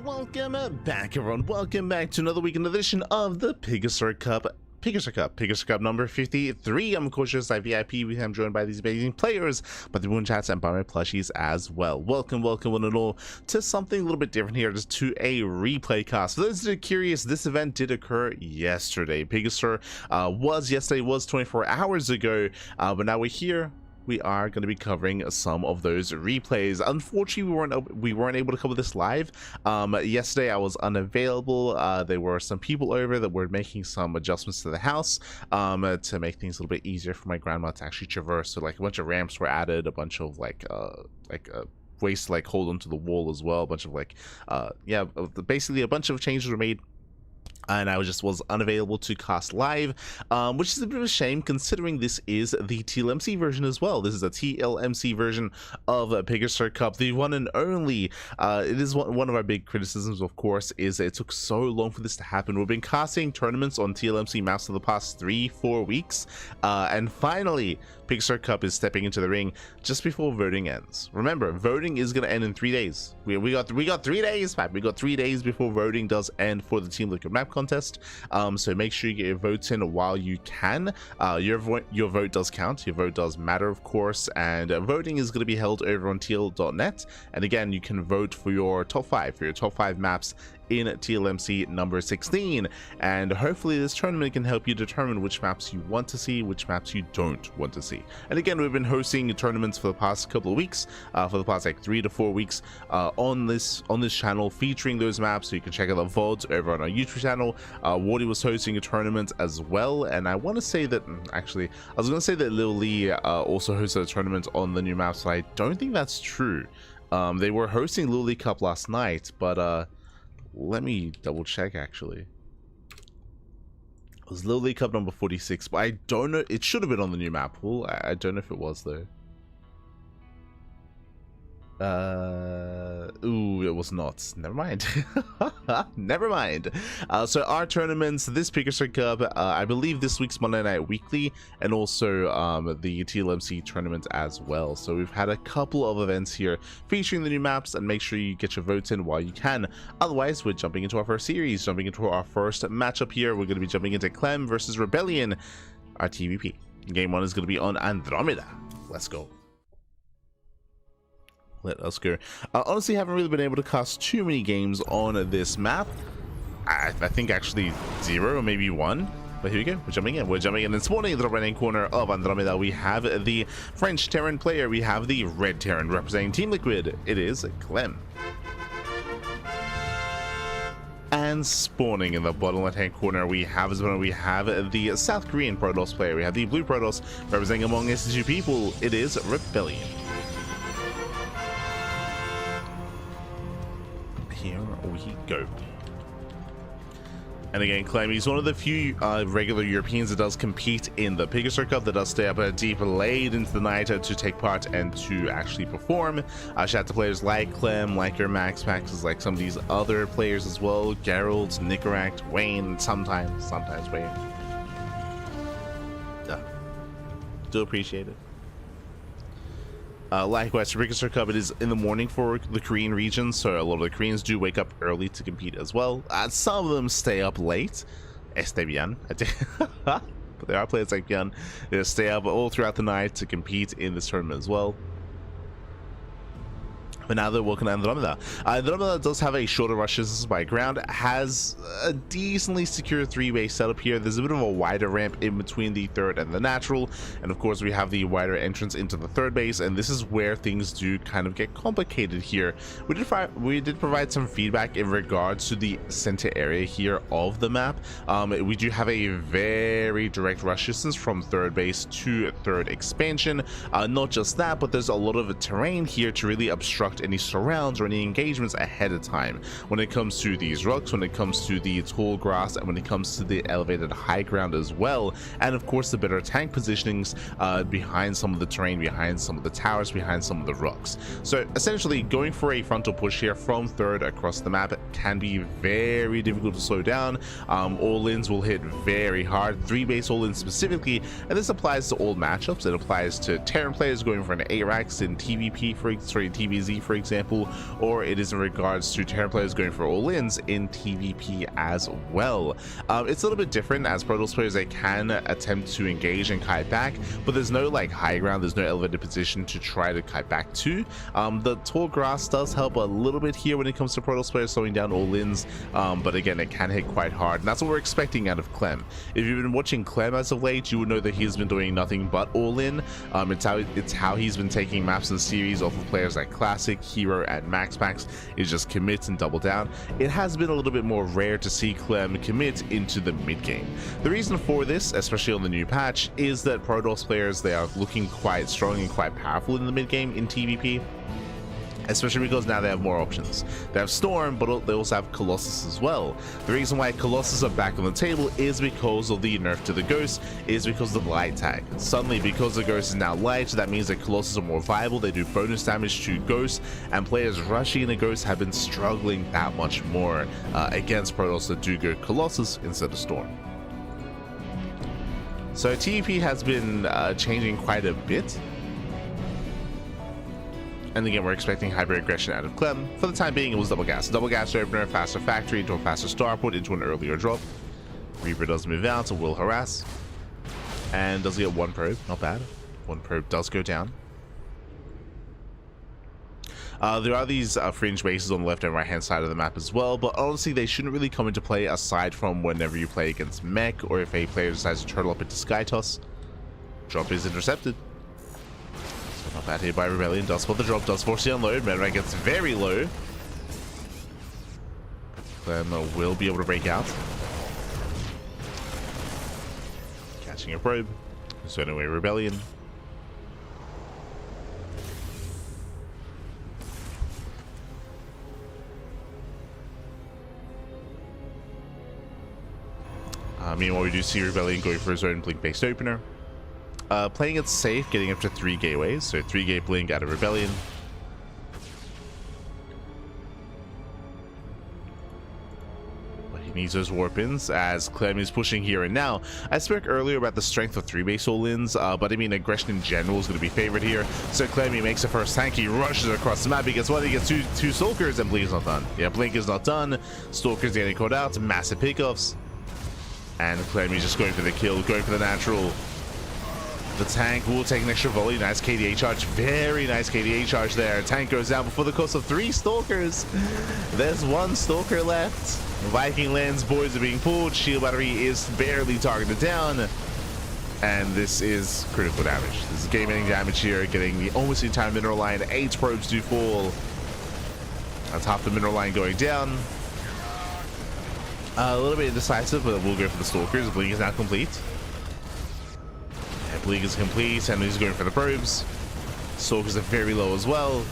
Welcome back, everyone. Welcome back to another weekend edition of the PiGosaur Cup number 53. I'm of course just VIP. I'm joined by these amazing players, but the ByuN chats and by my plushies as well. Welcome one and all to something a little bit different here, just to a replay cast. For those that are curious, this event did occur yesterday. PiGosaur was 24 hours ago, but now we're here. We are going to be covering some of those replays. Unfortunately, we weren't able to cover this live. Yesterday I was unavailable. There were some people over that were making some adjustments to the house to make things a little bit easier for my grandma to actually traverse. So like a bunch of ramps were added, a bunch of ways to like hold onto the wall as well, a bunch of basically a bunch of changes were made. And I was unavailable to cast live, which is a bit of a shame considering this is the TLMC version as well. This is a TLMC version of PiGosaur Cup, the one and only. It is one of our big criticisms, of course, is that it took so long for this to happen. We've been casting tournaments on TLMC maps for the past 3-4 weeks, and finally PiGosaur Cup is stepping into the ring just before voting ends. Remember, voting is going to end in 3 days. We got 3 days, man. We got 3 days before voting does end for the Team Liquid map contest. So make sure you get your votes in while you can. Your vote does count. Your vote does matter, of course. And voting is going to be held over on TL.net. And again, you can vote for your top 5 maps in TLMC number 16, and hopefully this tournament can help you determine which maps you want to see, which maps you don't want to see. And again, we've been hosting tournaments for the past couple of weeks, for the past like 3 to 4 weeks on this channel, featuring those maps. So you can check out the VODs over on our YouTube channel. Wardy was hosting a tournament as well, and I want to say that actually I was going to say that Lil Lee also hosted a tournament on the new maps, but I don't think that's true. They were hosting Lil Lee Cup last night, but let me double check. Actually, it was Lil Lee Cup number 46, but I don't know. It should have been on the new map pool. I don't know if it was though. Ooh, it was not. Never mind. Never mind. So our tournaments, this PiGosaur Cup, I believe this week's Monday Night Weekly, and also the TLMC tournament as well. So we've had a couple of events here featuring the new maps, and make sure you get your votes in while you can. Otherwise, we're jumping into our first series, jumping into our first matchup here. We're going to be jumping into Clem versus Rebellion, our TVP. Game 1 is going to be on Andromeda. Let's go. Let us go. Honestly, haven't really been able to cast too many games on this map. I think actually 0 or maybe 1. But here we go. We're jumping in. And spawning in the right-hand corner of Andromeda, we have the French Terran player. We have the red Terran representing Team Liquid. It is Clem. And spawning in the bottom left-hand corner, we have the South Korean Protoss player. We have the blue Protoss representing Among Us Two People. It is Rebellion. Here we go. And again, Clem, he's one of the few regular Europeans that does compete in the PiGosaur Cup, that does stay up deep late into the night to take part and to actually perform. Shout out to players like Clem, like your Max, like some of these other players as well. Gerald, Nicaract, Wayne, sometimes Wayne. Do appreciate it. Likewise, for PiGosaur Cup, it is in the morning for the Korean region, so a lot of the Koreans do wake up early to compete as well. Some of them stay up late. Este bien. But there are players like ByuN that stay up all throughout the night to compete in this tournament as well. But now they're working on Andromeda. Andromeda does have a shorter rush distance by ground, has a decently secure 3-way setup here. There's a bit of a wider ramp in between the third and the natural, and of course we have the wider entrance into the third base, and this is where things do kind of get complicated here. We did provide some feedback in regards to the center area here of the map. We do have a very direct rush distance from third base to third expansion. Not just that, but there's a lot of terrain here to really obstruct any surrounds or any engagements ahead of time when it comes to these rocks, when it comes to the tall grass, and when it comes to the elevated high ground as well, and of course the better tank positionings behind some of the terrain, behind some of the towers, behind some of the rocks. So essentially going for a frontal push here from third across the map can be very difficult to slow down. All-ins will hit very hard, 3-base all-ins specifically, and this applies to all matchups. It applies to Terran players going for an ARAX in TVP, TVZ for example, or it is in regards to Terran players going for all-ins in TvP as well. It's a little bit different, as Protoss players, they can attempt to engage and kite back, but there's no like high ground, there's no elevated position to try to kite back to. The tall grass does help a little bit here when it comes to Protoss players slowing down all-ins, but again, it can hit quite hard, and that's what we're expecting out of Clem. If you've been watching Clem as of late, you would know that he's been doing nothing but all-in. It's how he's been taking maps in the series off of players like Classic, Hero, and Max Packs, is just commit and double down. It has been a little bit more rare to see Clem commit into the mid game. The reason for this, especially on the new patch, is that Protoss players, they are looking quite strong and quite powerful in the mid game in TvP. Especially because now they have more options. They have Storm, but they also have Colossus as well. The reason why Colossus are back on the table is because of the nerf to the Ghost, is because of the light tag. Suddenly, because the Ghost is now light, that means that Colossus are more viable. They do bonus damage to Ghost, and players rushing the Ghost have been struggling that much more against Protoss that do go Colossus instead of Storm. So TvP has been changing quite a bit. And again, we're expecting hyper aggression out of Clem. For the time being, it was double gas. Double gas opener, faster factory into a faster starport, into an earlier drop. Reaper does move out, so will harass. And does he get one probe? Not bad. One probe does go down. There are these fringe bases on the left and right hand side of the map as well, but honestly they shouldn't really come into play aside from whenever you play against mech, or if a player decides to turtle up into sky toss. Drop is intercepted. Not bad here by Rebellion, does spot the drop, does force the unload. Medevac gets very low. Clem will be able to break out. Catching a probe. So anyway, Rebellion. Meanwhile, we do see Rebellion going for his own blink-based opener. Playing it safe, getting up to 3 gateways, so 3 gate blink out of Rebellion. But he needs those warp-ins as Clem is pushing here and now. I spoke earlier about the strength of 3 base all-ins, but I mean aggression in general is going to be favored here. So Clem, he makes the first tank, he rushes across the map, he gets one, he gets two Stalkers, and Blink is not done. Yeah, Blink is not done. Stalkers getting caught out, massive pickoffs. And Clem is just going for the kill, going for the natural. The tank will take an extra volley. Nice KDA charge. Very nice KDA charge there. Tank goes down before the cost of 3 Stalkers. There's 1 Stalker left. Viking lands, boys are being pulled. Shield battery is barely targeted down. And this is critical damage. This is game-ending damage here. Getting the almost entire mineral line. 8 probes do fall. That's half the mineral line going down. A little bit indecisive, but we'll go for the Stalkers. Blink is now complete. Blink is complete, and he's going for the probes. Stalkers are very low as well.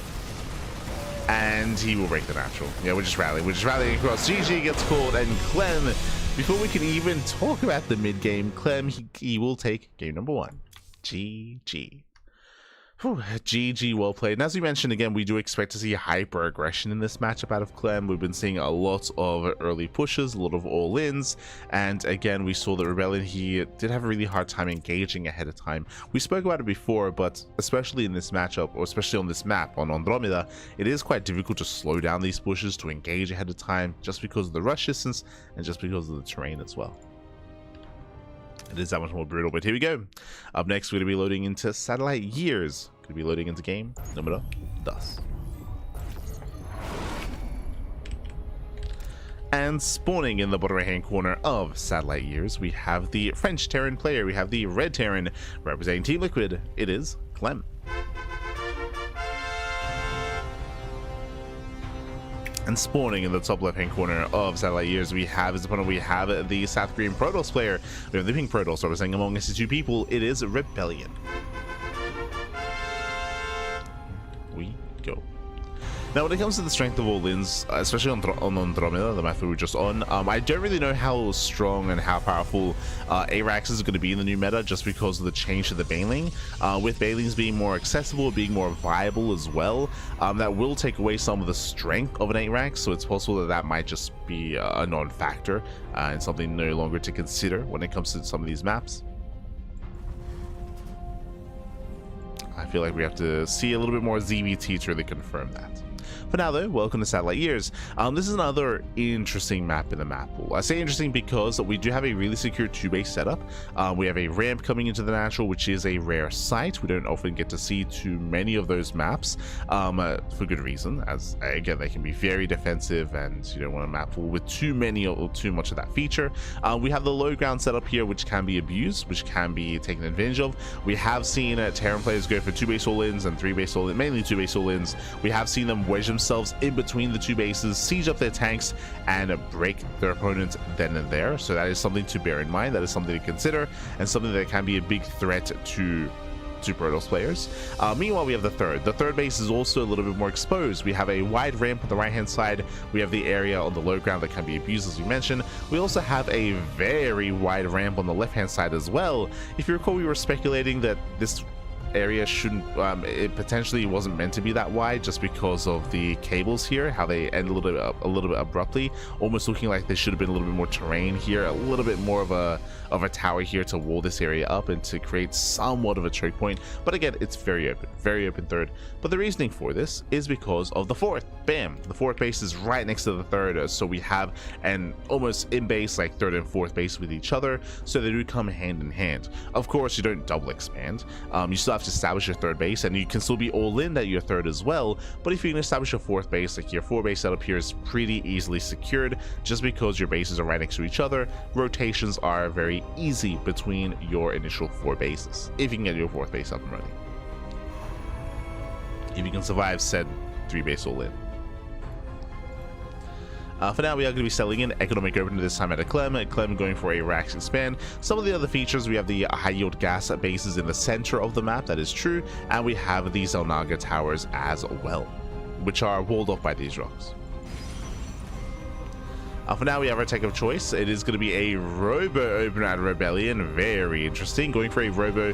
And he will break the natural. Yeah, we're just rallying. We're just rallying across. GG gets called, and Clem, before we can even talk about the mid-game, Clem, he will take game number 1. GG. Whew, GG, well played. And as we mentioned again, we do expect to see hyper aggression in this matchup out of Clem. We've been seeing a lot of early pushes, a lot of all-ins, and again we saw that Rebellion, he did have a really hard time engaging ahead of time. We spoke about it before, but especially in this matchup, or especially on this map on Andromeda, it is quite difficult to slow down these pushes, to engage ahead of time, just because of the rush distance and just because of the terrain as well. It is that much more brutal, but here we go. Up next, we're going to be loading into Satellite Years. Going to be loading into game number 2. And spawning in the bottom right-hand corner of Satellite Years, we have the French Terran player. We have the Red Terran representing Team Liquid. It is Clem. And spawning in the top left-hand corner of Satellite Years, we have as opponent, we have the South Korean Protoss player. We have the pink Protoss representing among us 2 people. It is Rebellion. We go. Now, when it comes to the strength of all-ins, especially on Andromeda, the map we were just on, I don't really know how strong and how powerful ARAX is going to be in the new meta, just because of the change to the Baneling. With Banelings being more accessible, being more viable as well, that will take away some of the strength of an ARAX, so it's possible that that might just be a non-factor and something no longer to consider when it comes to some of these maps. I feel like we have to see a little bit more ZVT to really confirm that. For now though, welcome to Satellite Years. This is another interesting map in the map pool. I say interesting because we do have a really secure 2-base setup. We have a ramp coming into the natural, which is a rare sight. We don't often get to see too many of those maps, for good reason, as again they can be very defensive and you don't want a map pool with too many or too much of that feature. We have the low ground setup here, which can be abused, which can be taken advantage of. We have seen Terran players go for 2-base all-ins and 3-base all-ins, mainly 2-base all-ins. We have seen them wedge themselves in between the 2 bases, siege up their tanks, and break their opponent then and there. So that is something to bear in mind. That is something to consider, and something that can be a big threat to Protoss players. Meanwhile, we have the third. The third base is also a little bit more exposed. We have a wide ramp on the right-hand side. We have the area on the low ground that can be abused, as we mentioned. We also have a very wide ramp on the left-hand side as well. If you recall, we were speculating that this area shouldn't, it potentially wasn't meant to be that wide, just because of the cables here, how they end a little bit abruptly, almost looking like there should have been a little bit more terrain here, a little bit more of a tower here to wall this area up and to create somewhat of a choke point. But again, it's very open third. But the reasoning for this is because of the fourth. Bam, the fourth base is right next to the third, so we have an almost in base, like third and fourth base with each other, so they do come hand in hand. Of course, you don't double expand. You still have to establish your third base, and you can still be all in at your third as well. But if you can establish a fourth base, like your 4-base setup here is pretty easily secured, just because your bases are right next to each other. Rotations are very easy between your initial 4 bases, if you can get your 4th base up and running, if you can survive said 3-base all in. For now, we are going to be selling in Economic Opener this time at a Clem going for a Rax Expand. Some of the other features, we have the high yield gas bases in the center of the map, that is true, and we have the Zelnaga towers as well, which are walled off by these rocks. For now, we have our tech of choice. It is going to be a Robo Opener at Rebellion. Very interesting. Going for a Robo.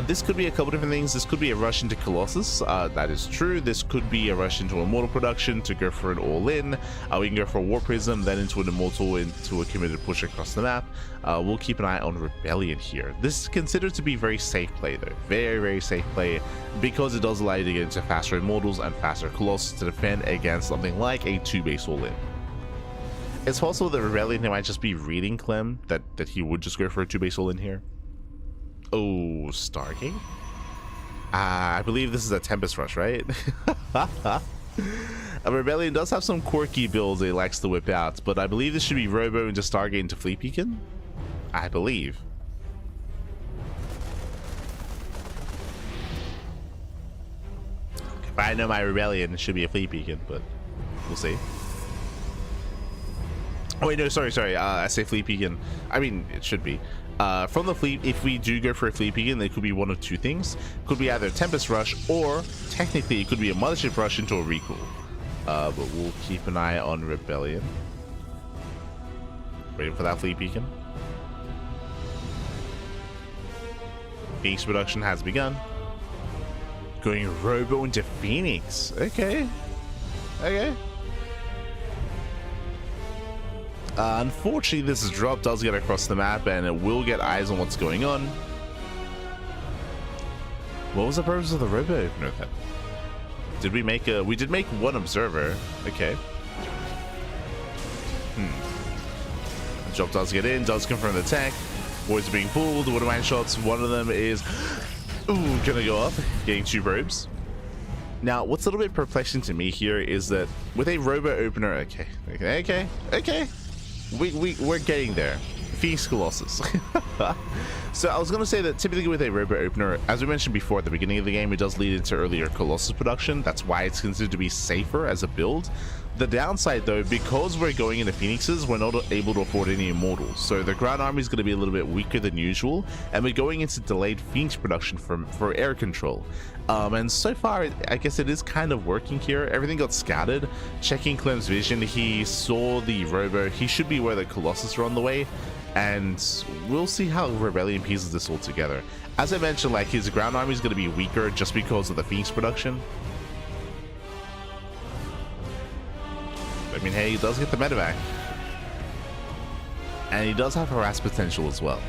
This could be a couple different things. This could be a rush into Colossus. That is true. This could be a rush into Immortal production to go for an all-in. We can go for a War Prism, then into an Immortal, into a committed push across the map. We'll keep an eye on Rebellion here. This is considered to be very safe play, though. Very safe play, because it does allow you to get into faster Immortals and faster Colossus to defend against something like a 2-base all-in. It's possible that Rebellion might just be reading Clem, that he would just go for a 2-base all in here. Oh, Stargate? I believe this is a Tempest Rush, right? Rebellion does have some quirky builds he likes to whip out, but I believe this should be Robo into Stargate into Fleet Beacon? I believe. If I know my Rebellion, it should be a Fleet Beacon, but we'll see. Oh wait, no, sorry. I say Fleet Beacon. I mean, it should be. From the fleet, if we do go for a Fleet Beacon, it could be one of 2 things. It could be either Tempest Rush, or technically it could be a Mothership Rush into a Recall. But we'll keep an eye on Rebellion. Waiting for that Fleet Beacon. Phoenix production has begun. Going Robo into Phoenix. Okay. Unfortunately, this drop does get across the map, and it will get eyes on what's going on. What was the purpose of the Robo Opener then? Did we make a... We did make 1 observer. Okay. The drop does get in, does confirm the tech. Boys are being pulled. Watermine shots. One of them is... Ooh, gonna go up. Getting 2 probes. Now, what's a little bit perplexing to me here is that with a Robo Opener... Okay. We're getting there. Phoenix Colossus. So I was going to say that typically with a Robo Opener, as we mentioned before at the beginning of the game, it does lead into earlier Colossus production. That's why it's considered to be safer as a build. The downside though, because we're going into Phoenixes, we're not able to afford any Immortals. So the ground army is going to be a little bit weaker than usual, and we're going into delayed Phoenix production for air control. And so far, I guess it is kind of working here. Everything got scattered. Checking Clem's vision, he saw the Robo. He should be where the Colossus are on the way, and we'll see how Rebellion pieces this all together. As I mentioned, like, his ground army is going to be weaker just because of the Phoenix production. I mean, hey, he does get the medevac, and he does have harass potential as well.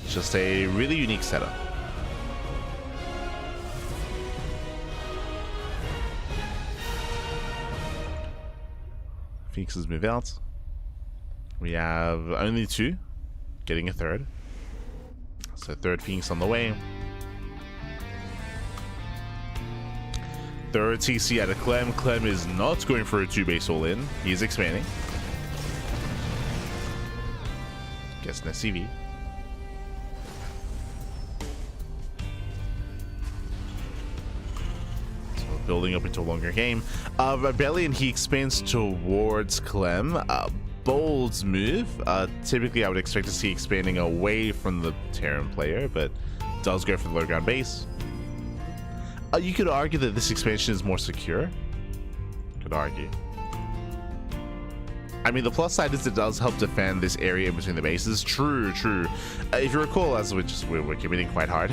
Just a really unique setup. Phoenixes move out. We have only 2, getting a 3rd. So 3rd Phoenix on the way. 3rd TC out of Clem. Clem is not going for a 2-base all-in. He is expanding. Gets an SCV. So building up into a longer game. Rebellion, he expands towards Clem. Bold move. Typically, I would expect to see expanding away from the Terran player, but does go for the low ground base. You could argue that this expansion is more secure. Could argue. I mean, the plus side is it does help defend this area in between the bases. True, true. If you recall, as we're committing quite hard.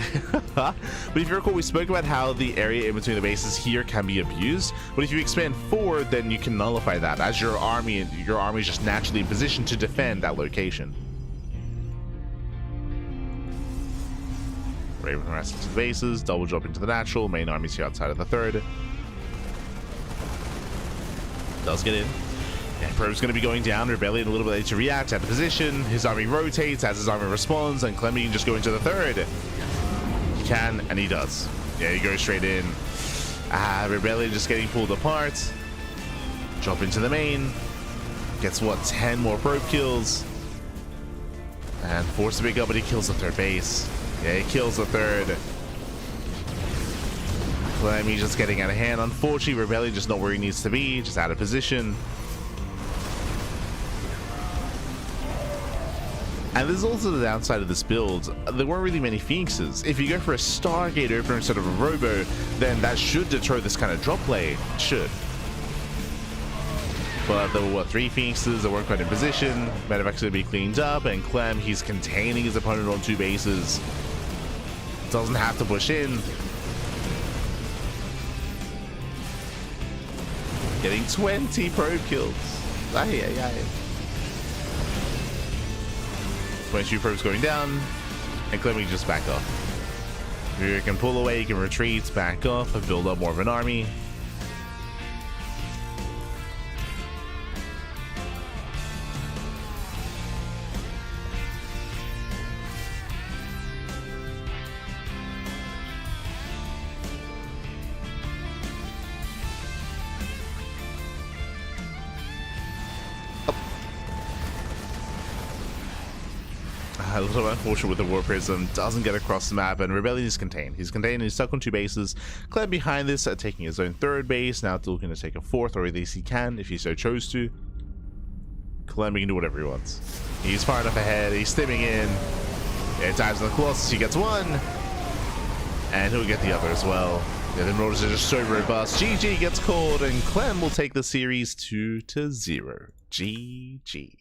But if you recall, we spoke about how the area in between the bases here can be abused. But if you expand forward, then you can nullify that, as your army is just naturally in position to defend that location. Raven harassing to the bases, double jump into the natural. Main army's here outside of the 3rd. Does get in. Yeah, Probe's going to be going down. Rebellion a little bit late to react, out of position. His army rotates as his army responds, and Clem can just go into the 3rd. He can, and he does. Yeah, he goes straight in. Rebellion just getting pulled apart. Jump into the main. Gets what, 10 more probe kills. And forced to pick up, but he kills the 3rd base. Yeah, he kills the 3rd. Clem, he's just getting out of hand. Unfortunately, Rebellion just not where he needs to be, just out of position. And there's also the downside of this build. There weren't really many Phoenixes. If you go for a Stargate opener instead of a Robo, then that should deter this kind of drop play. It should. But there were, what, 3 Phoenixes that weren't quite in position. Medevac's going to be cleaned up, and Clem, he's containing his opponent on 2 bases. Doesn't have to push in. Getting 20 probe kills. Aye, aye, aye. 22 probes going down, and Clem can just back off. You can pull away, you can retreat, back off, and build up more of an army. A little unfortunate with the War Prism, doesn't get across the map, and Rebellion is contained. He's contained, he's stuck on 2 bases. Clem behind this, taking his own 3rd base, now looking to take a 4th, or at least he can, if he so chose to. Clem can do whatever he wants. He's far enough ahead, he's stimming in. Yeah, dives on the Colossus, he gets 1, and he'll get the other as well. Yeah, the Marauders are just so robust. GG gets called, and Clem will take the series 2-0. GG.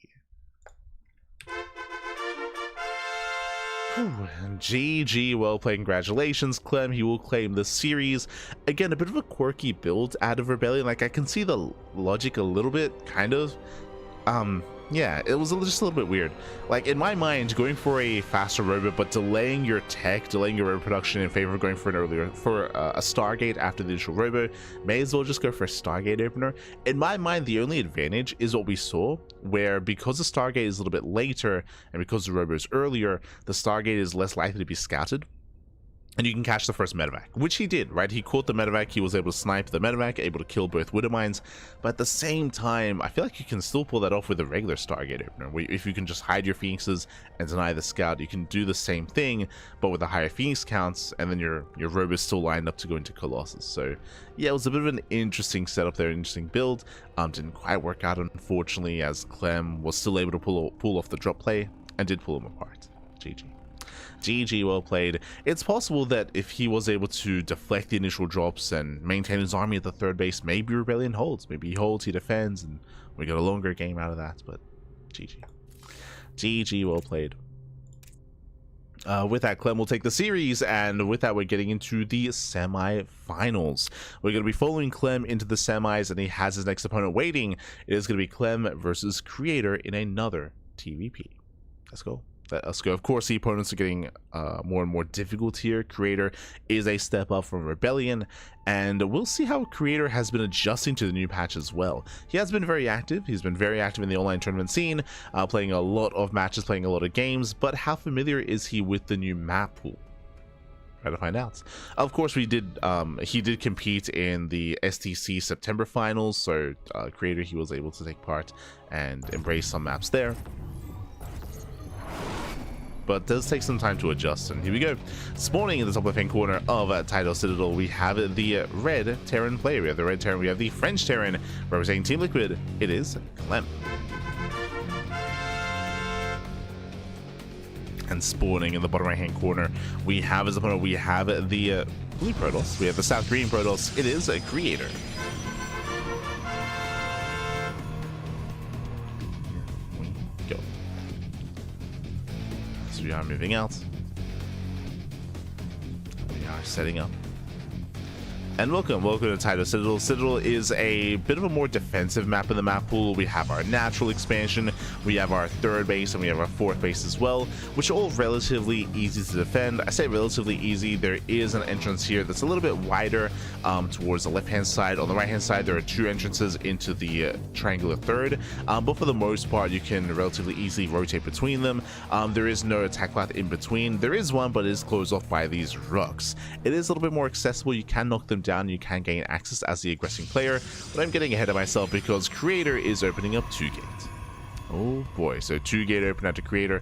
And GG, well played, congratulations, Clem. He will claim the series. Again, a bit of a quirky build out of Rebellion. Like, I can see the logic a little bit, kind of. Yeah, it was just a little bit weird. Like, in my mind, going for a faster robot, but delaying your tech, delaying your robot production in favor of going for a Stargate after the initial robot, may as well just go for a Stargate opener. In my mind, the only advantage is what we saw, where because the Stargate is a little bit later, and because the robot is earlier, the Stargate is less likely to be scouted. And you can catch the first medevac, which he did, right? He caught the medevac, he was able to snipe the medevac, able to kill both Widowmines, but at the same time, I feel like you can still pull that off with a regular Stargate opener. If you can just hide your Phoenixes and deny the scout, you can do the same thing, but with the higher Phoenix counts, and then your robe is still lined up to go into Colossus. So yeah, it was a bit of an interesting setup there, interesting build. Didn't quite work out, unfortunately, as Clem was still able to pull off the drop play, and did pull him apart. GG. GG, well played. It's possible that if he was able to deflect the initial drops and maintain his army at the 3rd base, maybe Rebellion holds. Maybe he holds, he defends, and we get a longer game out of that, but GG. GG, well played. With that, Clem will take the series, and with that, we're getting into the semi-finals. We're going to be following Clem into the semis, and he has his next opponent waiting. It is going to be Clem versus Creator in another TVP. Let's go. Let's go. Of course, the opponents are getting more and more difficult here. Creator is a step up from Rebellion, and we'll see how Creator has been adjusting to the new patch as well. He has been very active. He's been very active in the online tournament scene, playing a lot of matches, playing a lot of games, but how familiar is he with the new map pool? Try to find out. Of course, he did compete in the STC September finals, so Creator, he was able to take part and embrace some maps there. But it does take some time to adjust, and here we go. Spawning in the top left-hand corner of Title Citadel, we have the red Terran player. We have the red Terran, we have the French Terran representing Team Liquid. It is Clem. And spawning in the bottom right-hand corner, we have as opponent, we have the blue Protoss, we have the South Green Protoss. It is a Creator. We are moving out. We are setting up. And welcome to Title Citadel. Citadel is a bit of a more defensive map in the map pool. We have our natural expansion, we have our third base, and we have our fourth base as well, which are all relatively easy to defend. I say relatively easy. There is an entrance here that's a little bit wider towards the left-hand side. On the right-hand side, there are two entrances into the triangular third, but for the most part, you can relatively easily rotate between them. There is no attack path in between. There is one, but it is closed off by these rocks. It is a little bit more accessible. You can knock them down, you can gain access as the aggressing player, but I'm getting ahead of myself because Creator is opening up 2 gates. Oh boy, so 2 gate open out to Creator.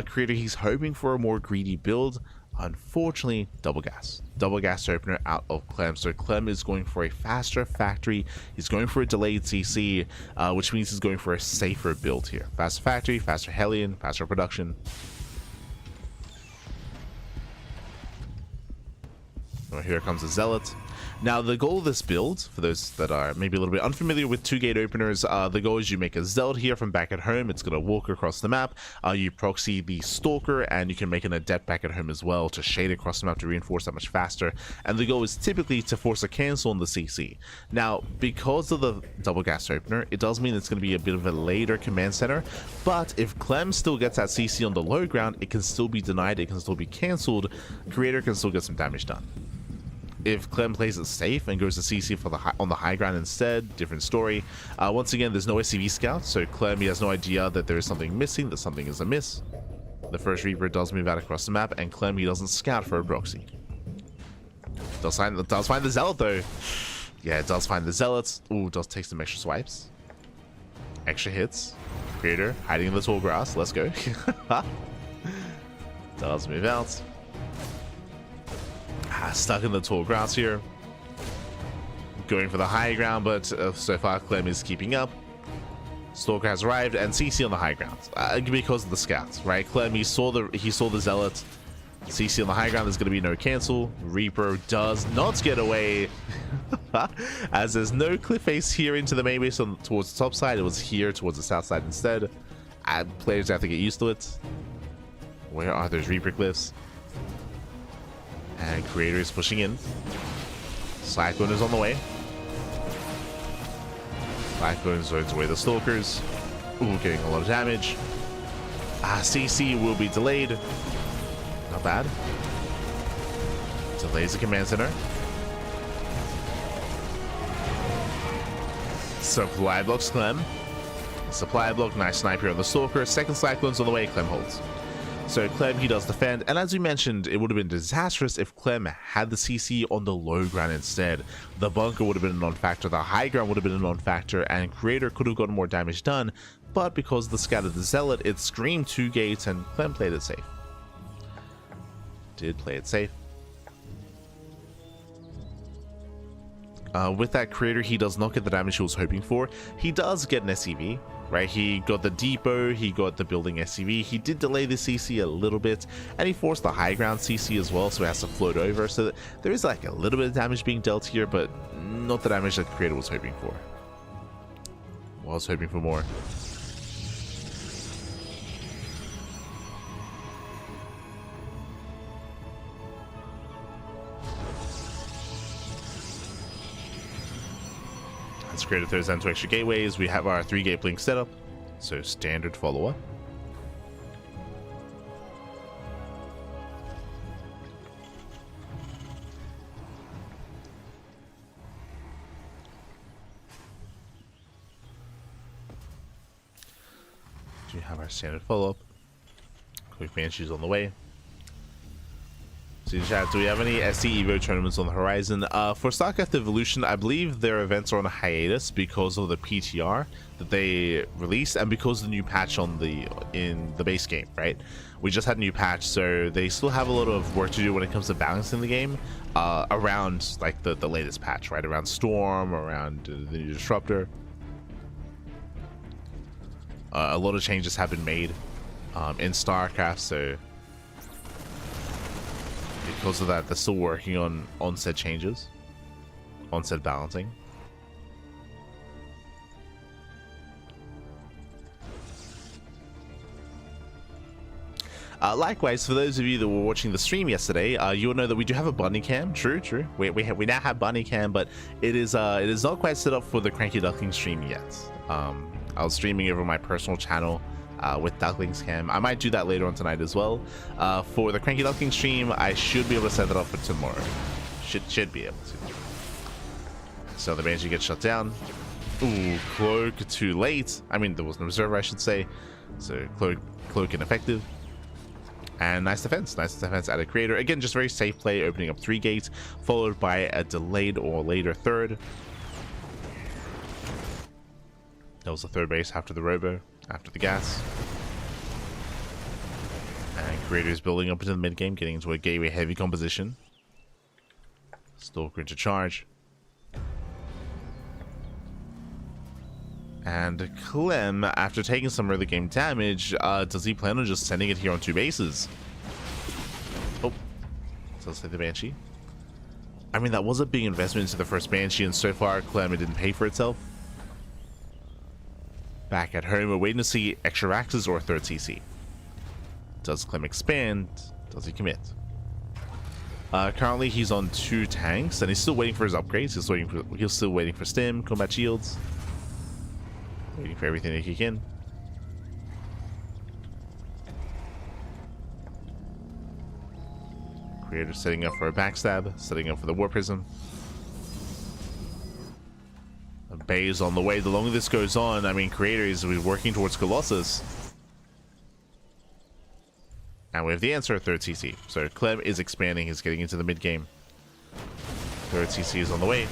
Creator, he's hoping for a more greedy build. Unfortunately, double gas opener out of Clem. So Clem is going for a faster factory. He's going for a delayed CC, which means he's going for a safer build here. Faster factory, faster Hellion, faster production. Oh, here comes the Zealot. Now, the goal of this build, for those that are maybe a little bit unfamiliar with 2 gate openers, the goal is you make a Zealot here from back at home. It's going to walk across the map. You proxy the Stalker, and you can make an Adept back at home as well to shade across the map to reinforce that much faster. And the goal is typically to force a cancel on the CC. Now, because of the double gas opener, it does mean it's going to be a bit of a later command center. But if Clem still gets that CC on the low ground, it can still be denied. It can still be cancelled. Creator can still get some damage done. If Clem plays it safe and goes to CC for on the high ground instead, different story. Once again, there's no SCV scout, so Clem, he has no idea that there is something missing, that something is amiss. The first Reaper does move out across the map, and Clem, he doesn't scout for a proxy. Does find the Zealot though. Yeah, it does find the Zealots. Ooh, does take some extra swipes. Extra hits. Creator hiding in the tall grass. Let's go. Does move out. Stuck in the tall grass here. Going for the high ground, but so far Clem is keeping up. Stalker has arrived and CC on the high ground because of the scouts, right? Clem, he saw the Zealot. CC on the high ground, there's going to be no cancel. Reaper does not get away as there's no cliff face here into the main base towards the top side. It was here towards the south side instead. Players have to get used to it. Where are those Reaper cliffs? And Creator is pushing in. Cyclone is on the way. Cyclone is zones away the Stalkers. Ooh, getting a lot of damage. CC will be delayed. Not bad. Delays the command center. Supply blocks Clem. Supply block, nice sniper on the Stalker. Second Cyclone's on the way, Clem holds. So Clem, he does defend, and as we mentioned, it would have been disastrous if Clem had the CC on the low ground instead. The bunker would have been a non-factor, the high ground would have been a non-factor, and Creator could have gotten more damage done, but because of the scout of the Zealot, it screamed 2 gates, and Clem played it safe. Did play it safe. With that Creator, he does not get the damage he was hoping for. He does get an SCV, right? He got the depot, he got the building SCV, he did delay the CC a little bit, and he forced the high ground CC as well, so he has to float over, so that there is like a little bit of damage being dealt here, but not the damage that Creator was hoping for. Was hoping for more. As Creator throws down 2 extra gateways, we have our 3 gate blink setup, so standard follower. do have our standard follow-up. Quick Banshee's on the way. So chat, do we have any SC Evo tournaments on the horizon? For StarCraft Evolution, I believe their events are on a hiatus because of the PTR that they released and because of the new patch in the base game, right? We just had a new patch, so they still have a lot of work to do when it comes to balancing the game around like the latest patch, right? Around Storm, around the new Disruptor. A lot of changes have been made in StarCraft, so because of that, they're still working on said changes, on said balancing. Likewise, for those of you that were watching the stream yesterday, you'll know that we do have a bunny cam. True. We now have bunny cam, but it is not quite set up for the CranKy Ducklings stream yet. I was streaming over my personal channel with Ducklings cam. I might do that later on tonight as well. For the CranKy Ducklings stream, I should be able to set that up for tomorrow. Should be able to. So the Banshee gets shut down. Ooh, Cloak too late. I mean, there was no Observer, I should say. So Cloak ineffective. And nice defense out of Creator. Again, just very safe play, opening up 3 gates, followed by a delayed or later third. That was the third base after the Robo, after the gas. And Creator is building up into the mid game, getting into a gateway heavy composition. Stalker into charge. And Clem, after taking some early game damage, does he plan on just sending it here on 2 bases? Oh, so let's say the Banshee. I mean, that was a big investment into the first Banshee, and so far, Clem, it didn't pay for itself. Back at home, we're waiting to see extra axes or a third CC. Does Clem expand? Does he commit? Currently, he's on 2 tanks, and he's still waiting for his upgrades. He's still waiting for stim, combat shields. Waiting for everything to kick in. Creator setting up for a backstab, setting up for the War Prism. A Bay is on the way. The longer this goes on, I mean, Creator is working towards Colossus. And we have the answer, third CC. So Clem is expanding, he's getting into the mid game. Third CC is on the way.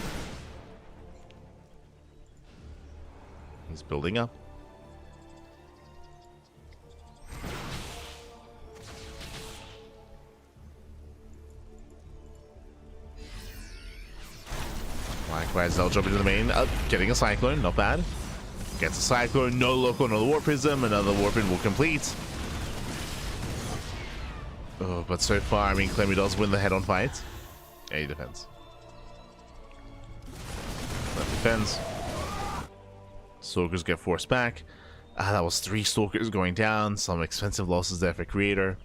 He's building up. Likewise, they'll jump into the main. Getting a Cyclone, not bad. Gets a Cyclone, no local, another War Prism, another Warpin will complete. Oh, but so far, I mean, Clemmy does win the head-on fight. Yeah, he defends. Clem defends. Stalkers get forced back. That was 3 Stalkers going down. Some expensive losses there for Creator.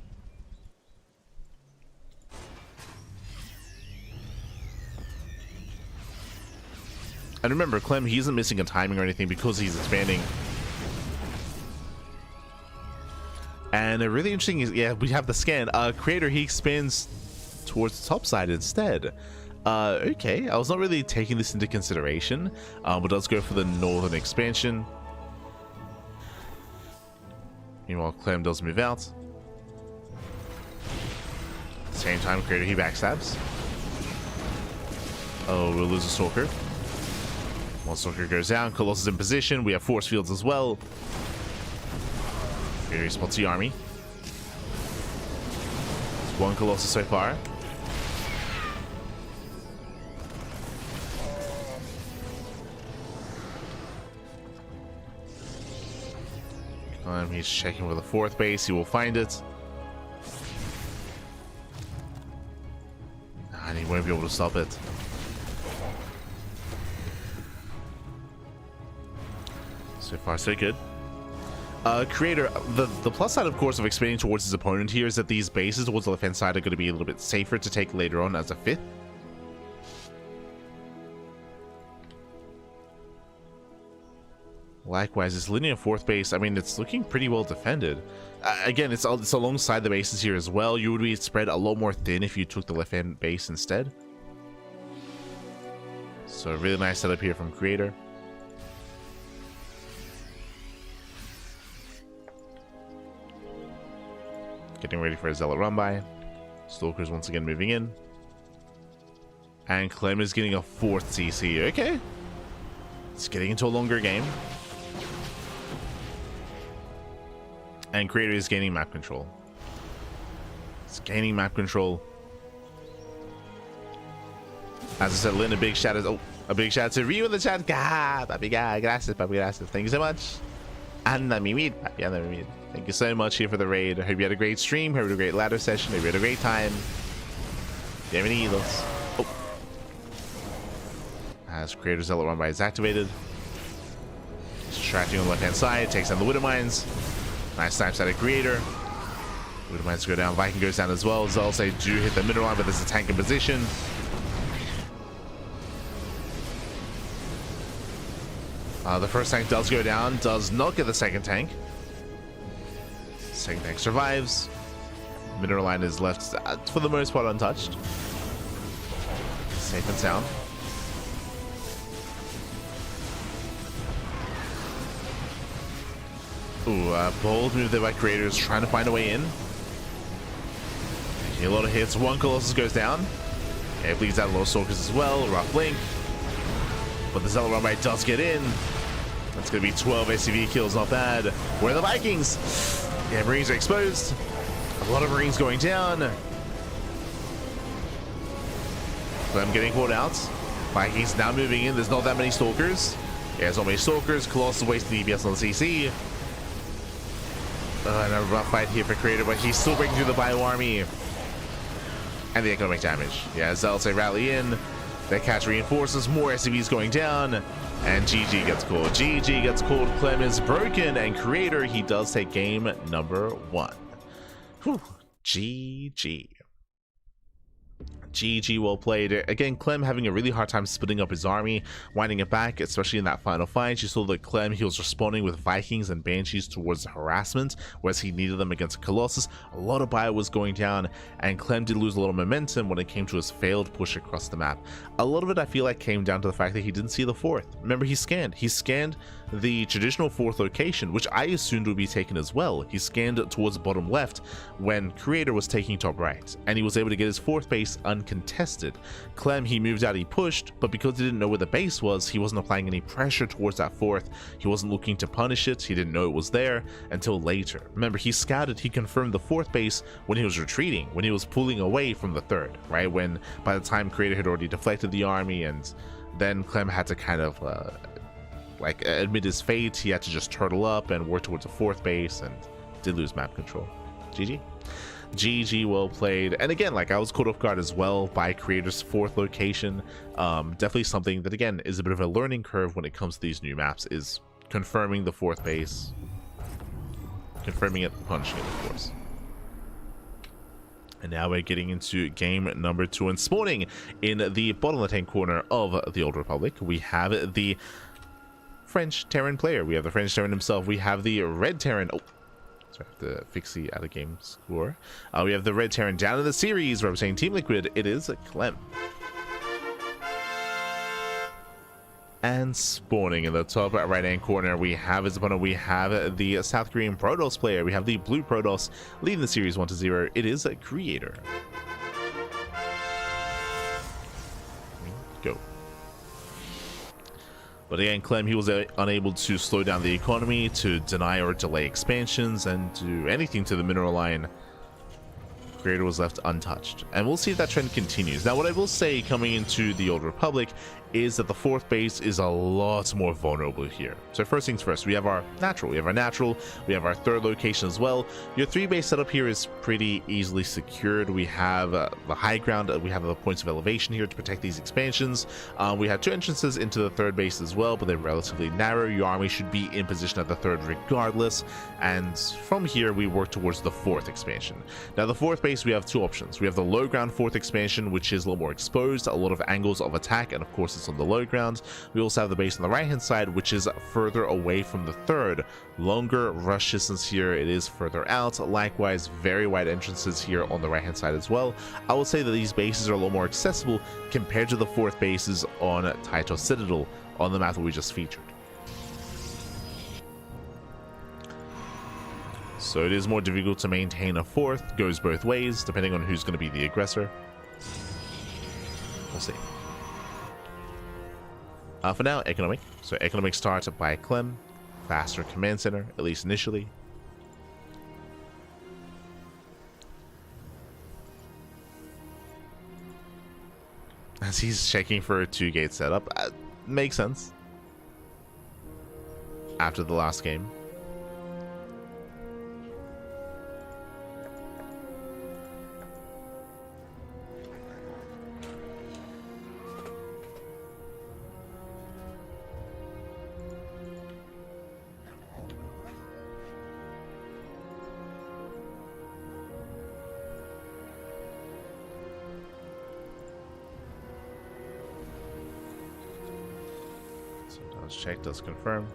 And remember, Clem, he isn't missing a timing or anything because he's expanding. And a really interesting is, yeah, we have the scan. Creator, he expands towards the top side instead. Okay, I was not really taking this into consideration, but let's go for the northern expansion. Meanwhile, Clem does move out. At the same time, Creator, he backstabs. Oh, we'll lose a Stalker. One Stalker goes down, Colossus in position, we have force fields as well. Creator spots the army. There's 1 Colossus so far. He's checking for the 4th base. He will find it. And he won't be able to stop it. So far, so good. Creator, the plus side, of course, of expanding towards his opponent here is that these bases towards the left-hand side are going to be a little bit safer to take later on as a 5th. Likewise, this linear 4th base, I mean, it's looking pretty well defended. Again, it's alongside the bases here as well. You would be spread a lot more thin if you took the left-hand base instead. So a really nice setup here from Creator. Getting ready for a Zealot run by. Stalkers once again moving in. And Clem is getting a 4th CC. Okay. It's getting into a longer game. And Creator is gaining map control. It's gaining map control. As I said, Lynn, a big shout out. Oh, a big shout out to Ryu in the chat. Papi, gracias, papi, gracias. Thank you so much. Anda mi mid, papi, anda mi mid. Thank you so much here for the raid. I hope you had a great stream. Hope you had a great ladder session. Hope you had a great time. Bienvenidos. Oh. As Creator Zealot run by is activated. Distracting on the left hand side. Takes down the Widow Mines. Nice snipes out of Creator. Widow Mines go down. Viking goes down as well. Zealots they do hit the middle line, but there's a tank in position. The first tank does go down. Does not get the second tank. Second tank survives. Mineral line is left for the most part untouched. Safe and sound. Ooh, bold move there by Creators, trying to find a way in. Taking a lot of hits. One Colossus goes down. Okay, it bleeds out a lot of Stalkers as well. Rough blink. But the Zealot run does get in. That's going to be 12 SCV kills, not bad. Where are the Vikings? Yeah, Marines are exposed. A lot of Marines going down. Clem getting caught out. Vikings now moving in. There's not that many Stalkers. Yeah, there's not many Stalkers. Colossus wasting the DPS on the CC. And a rough fight here for Creator, but he's still breaking through the Bio army. And the economic damage. Yeah, Zealots they rally in. They catch reinforcements. More SCVs going down. And GG gets called. GG gets called. Clem is broken. And Creator, he does take game number 1. Whew. GG. GG, well played. Again, Clem having a really hard time splitting up his army, winding it back, especially in that final fight. You saw that Clem, he was responding with Vikings and Banshees towards the harassment, whereas he needed them against Colossus. A lot of bio was going down, and Clem did lose a lot of momentum when it came to his failed push across the map. A lot of it, I feel like, came down to the fact that he didn't see the 4th. Remember, he scanned the traditional 4th location, which I assumed would be taken as well. He scanned towards the bottom left when Creator was taking top right, and he was able to get his 4th base uncontested. Clem, he moved out, he pushed, but because he didn't know where the base was, he wasn't applying any pressure towards that 4th. He wasn't looking to punish it. He didn't know it was there until later. Remember, he scouted, he confirmed the 4th base when he was retreating, when he was pulling away from the 3rd, right? When by the time Creator had already deflected the army, and then Clem had to kind of admit his fate. He had to just turtle up and work towards a 4th base, and did lose map control. GG. GG, well played. And again, like, I was caught off guard as well by Creator's 4th location. Definitely something that, again, is a bit of a learning curve when it comes to these new maps, is confirming the 4th base, confirming it, punishing it, of course. And now we're getting into game number 2, and spawning in the bottom left-hand corner of the Old Republic, we have the French Terran player. We have the French Terran himself. We have the Red Terran. Oh, sorry, I have to fix the out of game score. We have the Red Terran down in the series representing Team Liquid. It is Clem. And spawning in the top right hand corner, we have his opponent. We have the South Korean Protoss player. We have the blue Protoss leading the series 1-0. It is a Creator. Go. But again, Clem, he was unable to slow down the economy, to deny or delay expansions, and do anything to the mineral line. Creator was left untouched, and we'll see if that trend continues. Now, what I will say coming into the Old Republic is that the 4th base is a lot more vulnerable here. So first things first, we have our natural, we have our 3rd location as well. Your 3 base setup here is pretty easily secured. We have the high ground, we have the points of elevation here to protect these expansions. We have 2 entrances into the 3rd base as well, but they're relatively narrow. Your army should be in position at the 3rd regardless, and from here we work towards the 4th expansion. Now, the 4th base, we have 2 options. We have the low ground 4th expansion, which is a little more exposed, a lot of angles of attack, and of course it's on the low ground. We also have the base on the right hand side, which is further away from the 3rd. Longer rush distance here, it is further out. Likewise, very wide entrances here on the right hand side as well. I would say that these bases are a little more accessible compared to the 4th bases on Taito Citadel on the map that we just featured. So it is more difficult to maintain a fourth. Goes both ways, depending on who's going to be the aggressor. We'll see. For now, economic. So economic starts by Clem. Faster command center, at least initially. As he's checking for a 2-gate setup. Makes sense. After the last game. Does check, does confirm.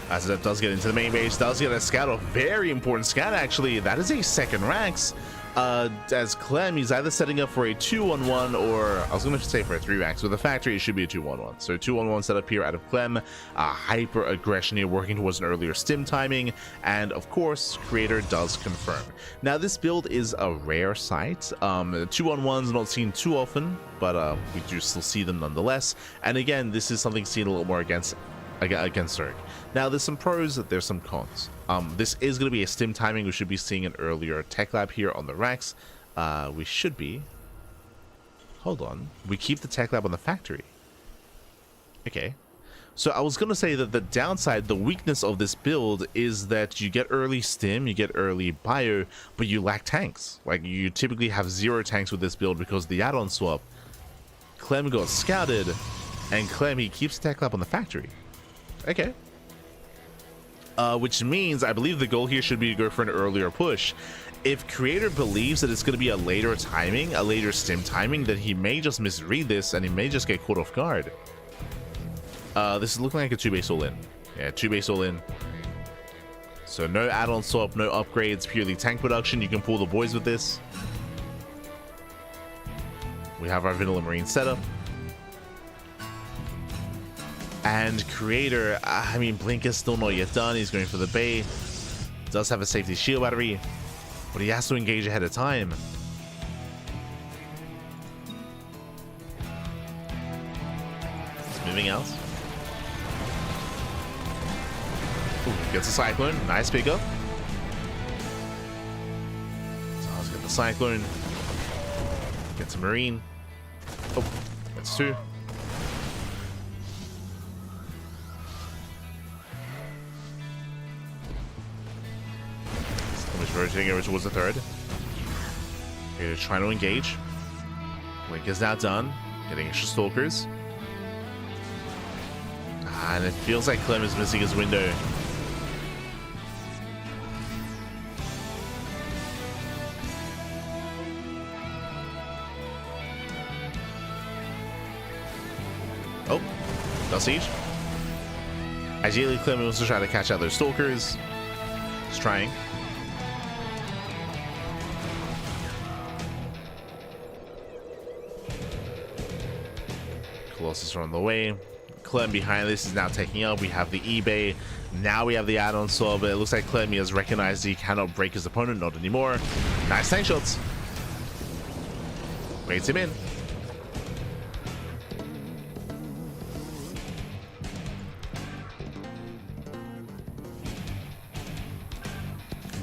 As it does get into the main base, does get a scout, a very important scout actually. That is a second Rax. As Clem, he's either setting up for a 2-1-1 or I was going to say for a 3 Rax. With the factory, it should be a 2-1-1. So 2-1-1 setup here out of Clem. Hyper aggression here, working towards an earlier stim timing, and of course, Creator does confirm. Now this build is a rare sight. 2-1-1s not seen too often, but we do still see them nonetheless. And again, this is something seen a little more against Zerg. Now there's some pros, there's some cons. This is going to be a stim timing. We should be seeing an earlier tech lab here on the Rax. We should be. Hold on. We keep the tech lab on the factory. Okay. So I was going to say that the downside, the weakness of this build is that you get early stim, you get early bio, but you lack tanks. Like you typically have 0 tanks with this build because the add-on swap. Clem got scouted, and Clem, he keeps the tech lab on the factory. Okay. Which means I believe the goal here should be to go for an earlier push. If Creator believes that it's going to be a later timing, a later stim timing, then he may just misread this and he may just get caught off guard. This is looking like a 2-base all-in. Yeah, 2-base all-in. So no add-on swap, no upgrades, purely tank production. You can pull the boys with this. We have our Vanilla Marine setup. And Creator, I mean, Blink is still not yet done. He's going for the Bay. Does have a safety shield battery, but he has to engage ahead of time. He's moving out. Ooh, gets a Cyclone. Nice pickup. So let's get the Cyclone. Gets a Marine. Oh, that's 2. Rotating over towards the 3rd. Here, trying to engage. Blink is now done. Getting extra stalkers. And it feels like Clem is missing his window. Oh, no siege. Ideally, Clem wants to try to catch out those stalkers. He's trying. Colossus are on the way. Clem behind this is now taking up. We have the eBay. Now we have the add-on swap, but it looks like Clem has recognized he cannot break his opponent. Not anymore. Nice tank shots. Waits him in.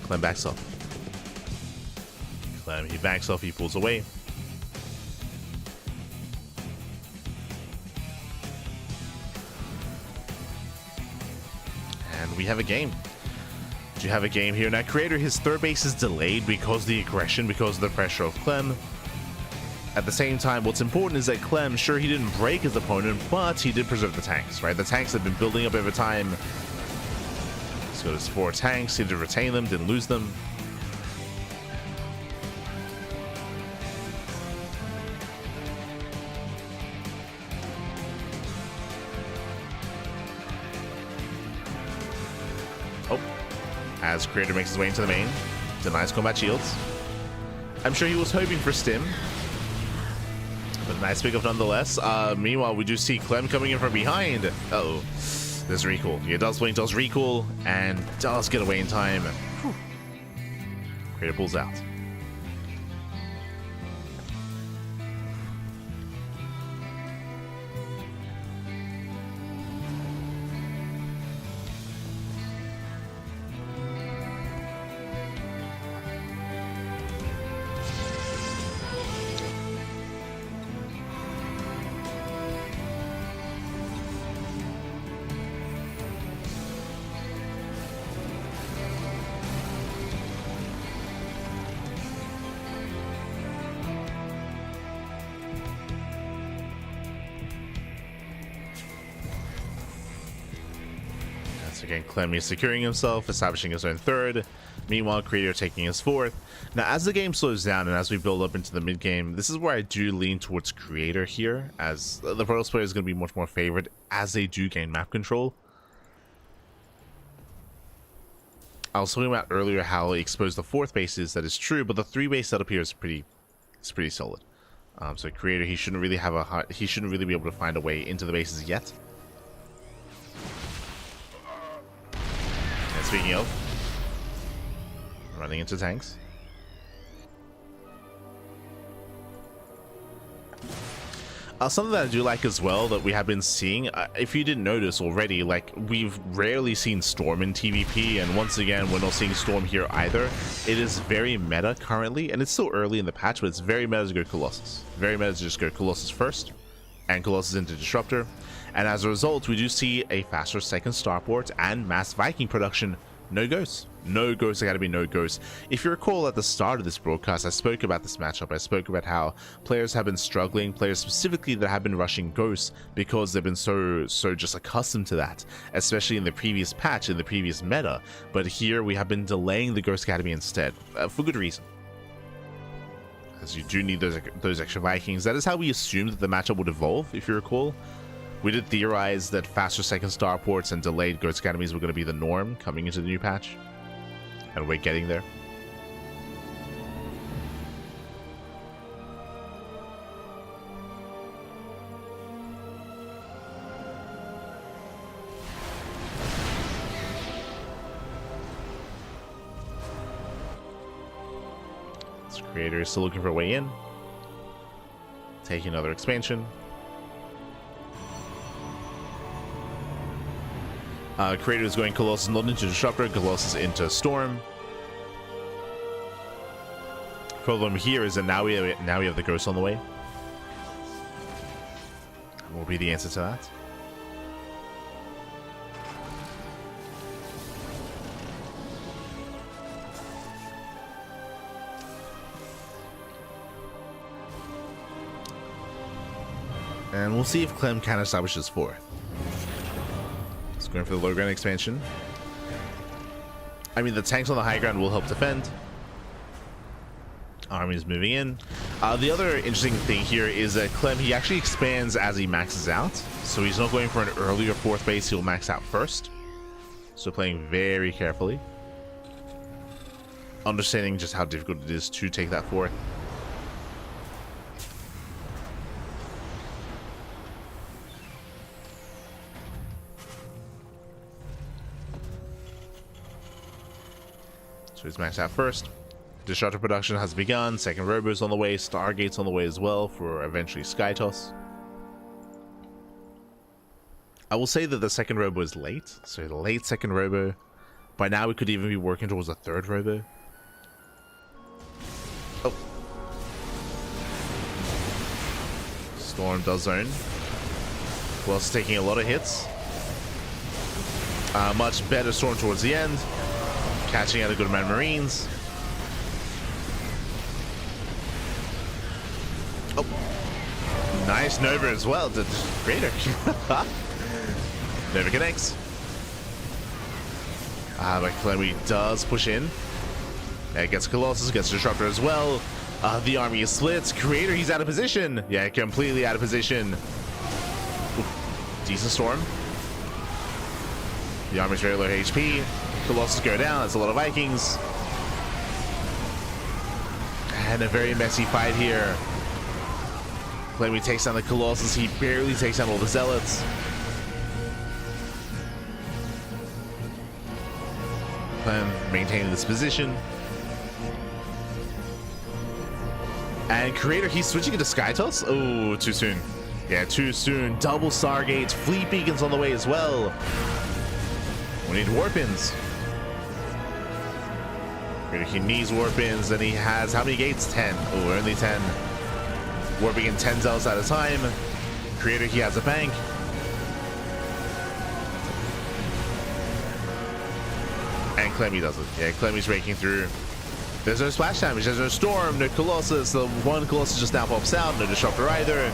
Clem backs off. Clem, he backs off. He pulls away. We have a game. Do you have a game here? Now, Creator, his 3rd base is delayed because of the aggression, because of the pressure of Clem. At the same time, what's important is that Clem, sure, he didn't break his opponent, but he did preserve the tanks, right? The tanks have been building up over time. So there's 4 tanks. He did retain them, didn't lose them. as Creator makes his way into the main. Denies combat shields. I'm sure he was hoping for stim, but a nice pickup nonetheless. Meanwhile, we do see Clem coming in from behind. Uh-oh. There's recall. Yeah, does blink, does recall, and does get away in time. Whew. Creator pulls out. Again, Clem is securing himself, establishing his own third. Meanwhile, Creator taking his fourth. Now, as the game slows down and as we build up into the mid game, this is where I do lean towards Creator here, as the Protoss player is going to be much more favored as they do gain map control. I was talking about earlier how he exposed the fourth bases. That is true, but the 3-base setup here is pretty solid. So Creator, he shouldn't really be able to find a way into the bases yet. Speaking of, running into tanks. Something that I do like as well that we have been seeing, if you didn't notice already, like, we've rarely seen Storm in TVP, and once again, we're not seeing Storm here either. It is very meta currently, and it's still early in the patch, but it's very meta to go Colossus. Very meta to just go Colossus first, and Colossus into Disruptor. And as a result, we do see a faster second starport and mass Viking production. No ghosts. No Ghost Academy, no Ghosts. If you recall at the start of this broadcast, I spoke about this matchup. I spoke about how players have been struggling, players specifically that have been rushing Ghosts because they've been so just accustomed to that, especially in the previous patch, in the previous meta. But here we have been delaying the Ghost Academy instead, for good reason. As you do need those extra Vikings. That is how we assumed that the matchup would evolve, if you recall. We did theorize that faster second starports and delayed Ghost Academies were going to be the norm coming into the new patch. And we're getting there. This Creator is still looking for a way in. Taking another expansion. Creator is going Colossus not into Disruptor, Colossus into Storm. Problem here is that now we have the Ghost on the way. What will be the answer to that? And we'll see if Clem can establish his fourth. Going for the low ground expansion. I mean, the tanks on the high ground will help defend. Army is moving in. The other interesting thing here is that Clem, he actually expands as he maxes out. So he's not going for an earlier fourth base, he'll max out first. So playing very carefully. Understanding just how difficult it is to take that fourth. So he's maxed out first. Disruptor production has begun. Second Robo's on the way. Stargate's on the way as well for eventually Skytoss. I will say that the second Robo is late. So the late second Robo. By now we could even be working towards a third Robo. Oh. Storm does zone. Plus taking a lot of hits. Much better Storm towards the end. Catching out a good amount of Marines. Oh, nice Nova as well. The Creator. Nova connects. But Clem does push in. It gets Colossus, gets Disruptor as well. The army is split. Creator, he's out of position. Yeah, completely out of position. Ooh, decent Storm. The army's very low HP. Colossus go down. It's a lot of Vikings. And a very messy fight here. Clem takes down the Colossus. He barely takes down all the Zealots. Clem maintaining this position. And Creator, he's switching into Sky Toss. Oh, too soon. Yeah, too soon. Double Stargates. Fleet Beacons on the way as well. We need Warpins. Creator, he needs Warpins, and he has how many gates? 10. Oh, only 10. Warping in 10 Zealots at a time. Creator, he has a bank. And Clemmy does it. Yeah, Clemmy's raking through. There's no splash damage, there's no storm, no Colossus. The one Colossus just now pops out, no disruptor either.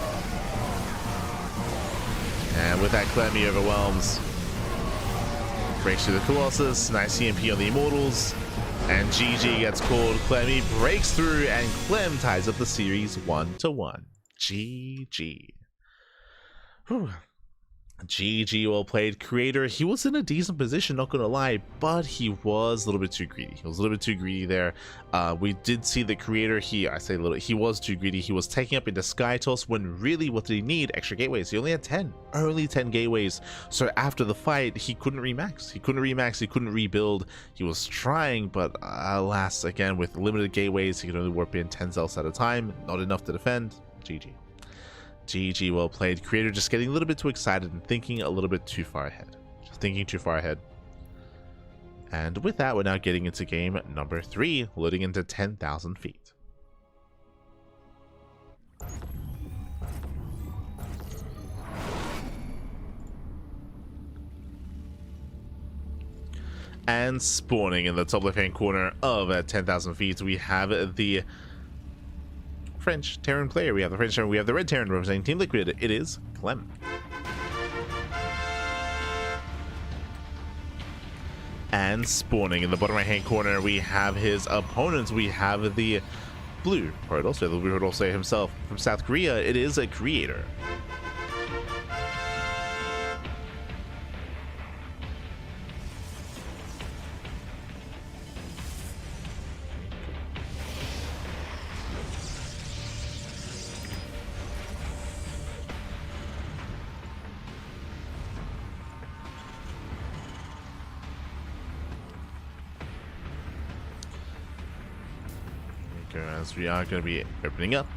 And with that, Clemmy overwhelms. Breaks through the Colossus. Nice CMP on the Immortals. And GG gets called. Clemmy breaks through, and Clem ties up the series 1-1. GG. Whew. GG, well played. Creator, he was in a decent position, not gonna lie, but he was a little bit too greedy. He was a little bit too greedy there. We did see the Creator, he was too greedy. He was taking up into Sky Toss when really what did he need? Extra gateways. He only had 10. Only 10 gateways. So after the fight, he couldn't remax. He couldn't remax, he couldn't rebuild. He was trying, but alas, again, with limited gateways, he could only warp in 10 Zealots at a time. Not enough to defend. GG. GG, well played. Creator just getting a little bit too excited and thinking a little bit too far ahead. Just thinking too far ahead. And with that, we're now getting into game number 3, loading into 10,000 feet. And spawning in the top left-hand corner of 10,000 feet, we have the French Terran player. We have the French Terran, we have the Red Terran representing Team Liquid. It is Clem. And spawning in the bottom right hand corner, we have his opponents. We have the blue Protoss, the blue Protoss himself from South Korea. It is a Creator. As we are going to be opening up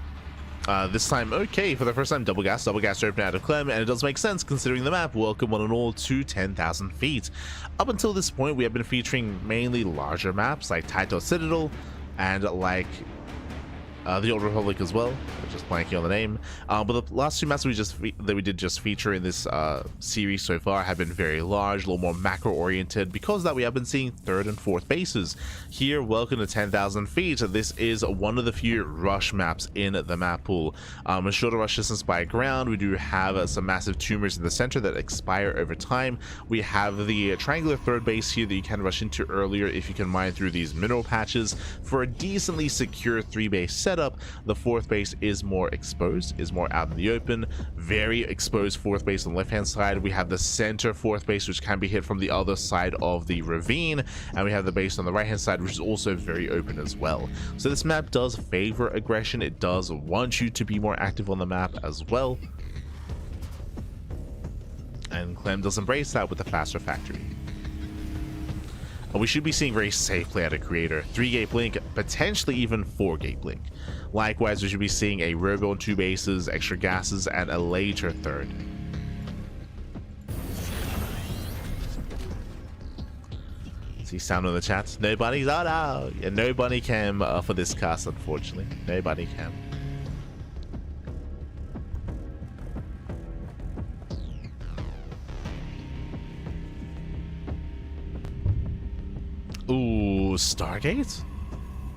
this time, okay, for the first time, double gas open out of Clem, and it does make sense considering the map. Welcome one and all to 10,000 feet. Up until this point, we have been featuring mainly larger maps like Taito Citadel and like the Old Republic as well. I'm just blanking on the name, but the last two maps that we did just feature in this series so far have been very large, a little more macro oriented. Because of that, we have been seeing 3rd and 4th bases. Here, welcome to 10,000 feet. This is one of the few rush maps in the map pool. A shorter rush distance by ground. We do have some massive tumors in the center that expire over time. We have the triangular 3rd base here that you can rush into earlier if you can mine through these mineral patches for a decently secure 3-base setup. The 4th base is more exposed, is more out in the open. Very exposed 4th base on the left hand side. We have the center 4th base, which can be hit from the other side of the ravine, and we have the base on the right hand side, which is also very open as well. So this map does favor aggression. It does want you to be more active on the map as well, and Clem does embrace that with the faster factory. We should be seeing very safe play out of Creator. 3-gate blink, potentially even 4-gate blink. Likewise, we should be seeing a robo on 2 bases, extra gases, and a later 3rd. See sound in the chat. Nobody's out. Oh, no. Yeah, no bunny cam for this cast, unfortunately. No bunny cam. Ooh, Stargate?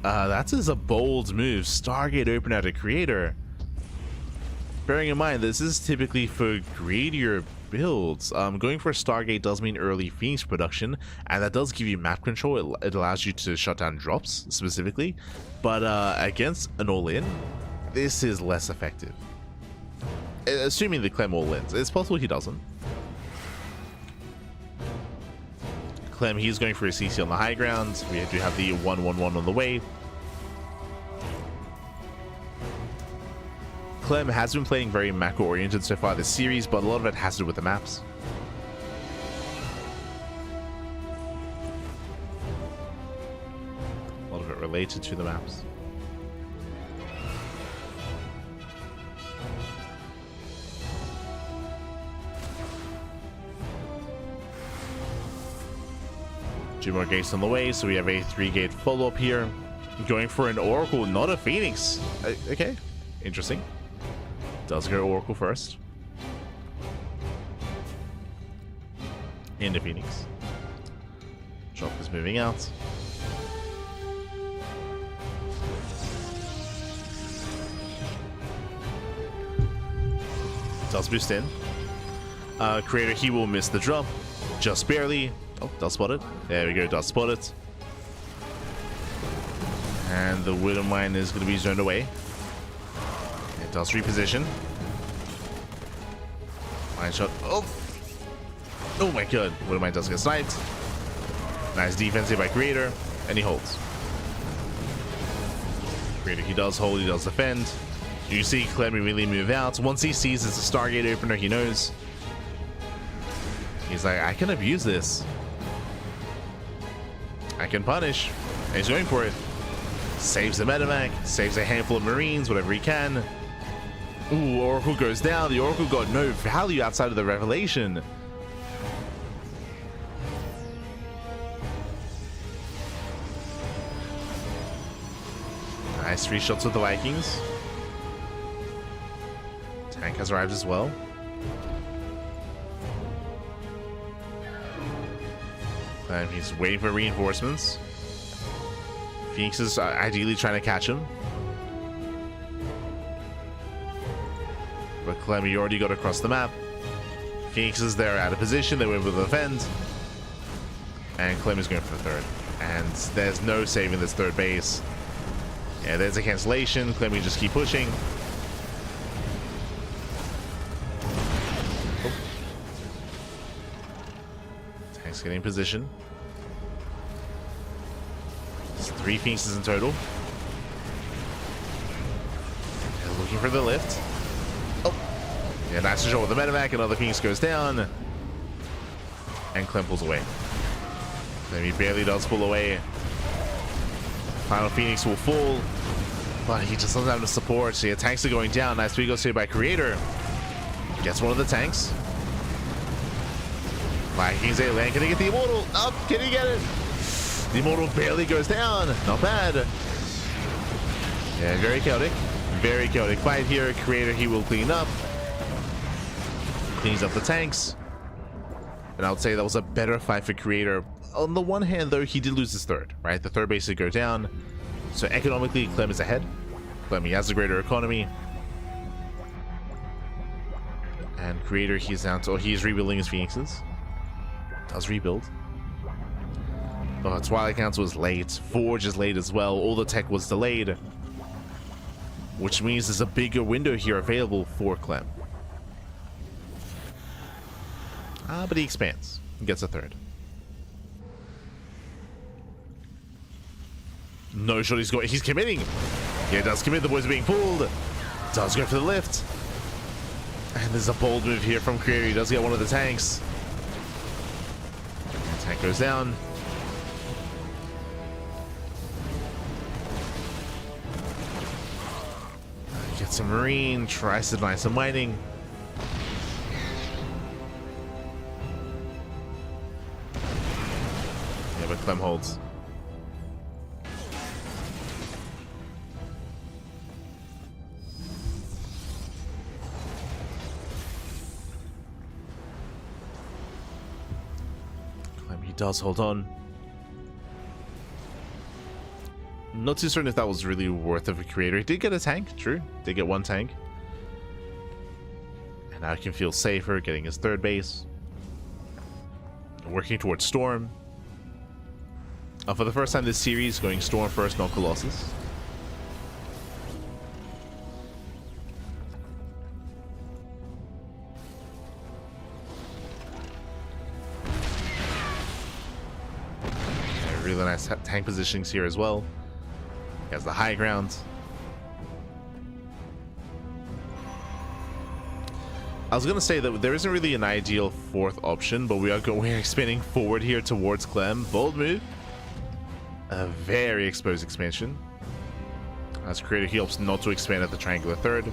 That is a bold move. Stargate open out a Creator. Bearing in mind, this is typically for greedier builds. Going for a Stargate does mean early Phoenix production, and that does give you map control. It allows you to shut down drops, specifically. But against an all-in, this is less effective. Assuming the Clem all-ins. It's possible he doesn't. Clem, he's going for a CC on the high ground. We do have the 1-1-1 on the way. Clem has been playing very macro-oriented so far this series, but a lot of it has to do with the maps. A lot of it related to the maps. Two more gates on the way, so we have a 3-gate follow-up here. Going for an Oracle, not a Phoenix. Okay, interesting. Does go Oracle first. Into Phoenix. Drop is moving out. Does boost in. Creator, he will miss the drop. Just barely. Oh, does spot it. There we go, does spot it. And the Widow Mine is going to be zoned away. It does reposition. Mine shot. Oh! Oh my god. Widow Mine does get sniped. Nice defense here by Creator. And he holds. Creator, he does hold, he does defend. You see Clem really move out. Once he sees it's a Stargate opener, he knows. He's like, I can abuse this. I can punish. And he's going for it. Saves the medevac, saves a handful of Marines, whatever he can. Ooh, Oracle goes down. The Oracle got no value outside of the Revelation. Nice 3 shots with the Vikings. Tank has arrived as well. And he's waiting for reinforcements. Phoenix is ideally trying to catch him. But Clem, you already got across the map. Phoenix is there out of position. They were able to defend. And Clem is going for the third. And there's no saving this third base. Yeah, there's a cancellation. Clem, you just keep pushing. Oh. Tank's getting in position. 3 Phoenixes in total. And looking for the lift. Oh! Yeah, nice shot with the medevac. Another Phoenix goes down. And Clem pulls away. Then he barely does pull away. Final Phoenix will fall. But he just doesn't have the support. So yeah, tanks are going down. Nice PiGosaur here by Creator. Gets one of the tanks. Vikings A land. Can he get the Immortal? Up! Can he get it? The Immortal barely goes down. Not bad. Yeah, very chaotic. Very chaotic fight here. Creator, he will clean up. Cleans up the tanks. And I would say that was a better fight for Creator. On the one hand, though, he did lose his third, right? The third base did go down. So economically, Clem is ahead. Clem, he has a greater economy. And Creator, he's down to... Oh, he's rebuilding his Phoenixes. Does rebuild. Oh, Twilight Council was late. Forge is late as well. All the tech was delayed. Which means there's a bigger window here available for Clem. But he expands. He gets a third. No shot, he's committing. Yeah, does commit. The boys are being pulled. Does go for the lift. And there's a bold move here from Creator. He does get one of the tanks. Tank goes down. Gets a Marine, tries to deny some mining. Yeah, but Clem holds. Clem, he does hold on. Not too certain if that was really worth of a Creator. He did get a tank, true. Did get one tank. And now he can feel safer getting his third base. Working towards Storm. For the first time this series, going Storm first, not Colossus. really nice tank positionings here as well. He has the high ground. I was gonna say that there isn't really an ideal fourth option, but we're expanding forward here towards Clem. Bold move. A very exposed expansion. As creator, he hopes not to expand at the triangular third.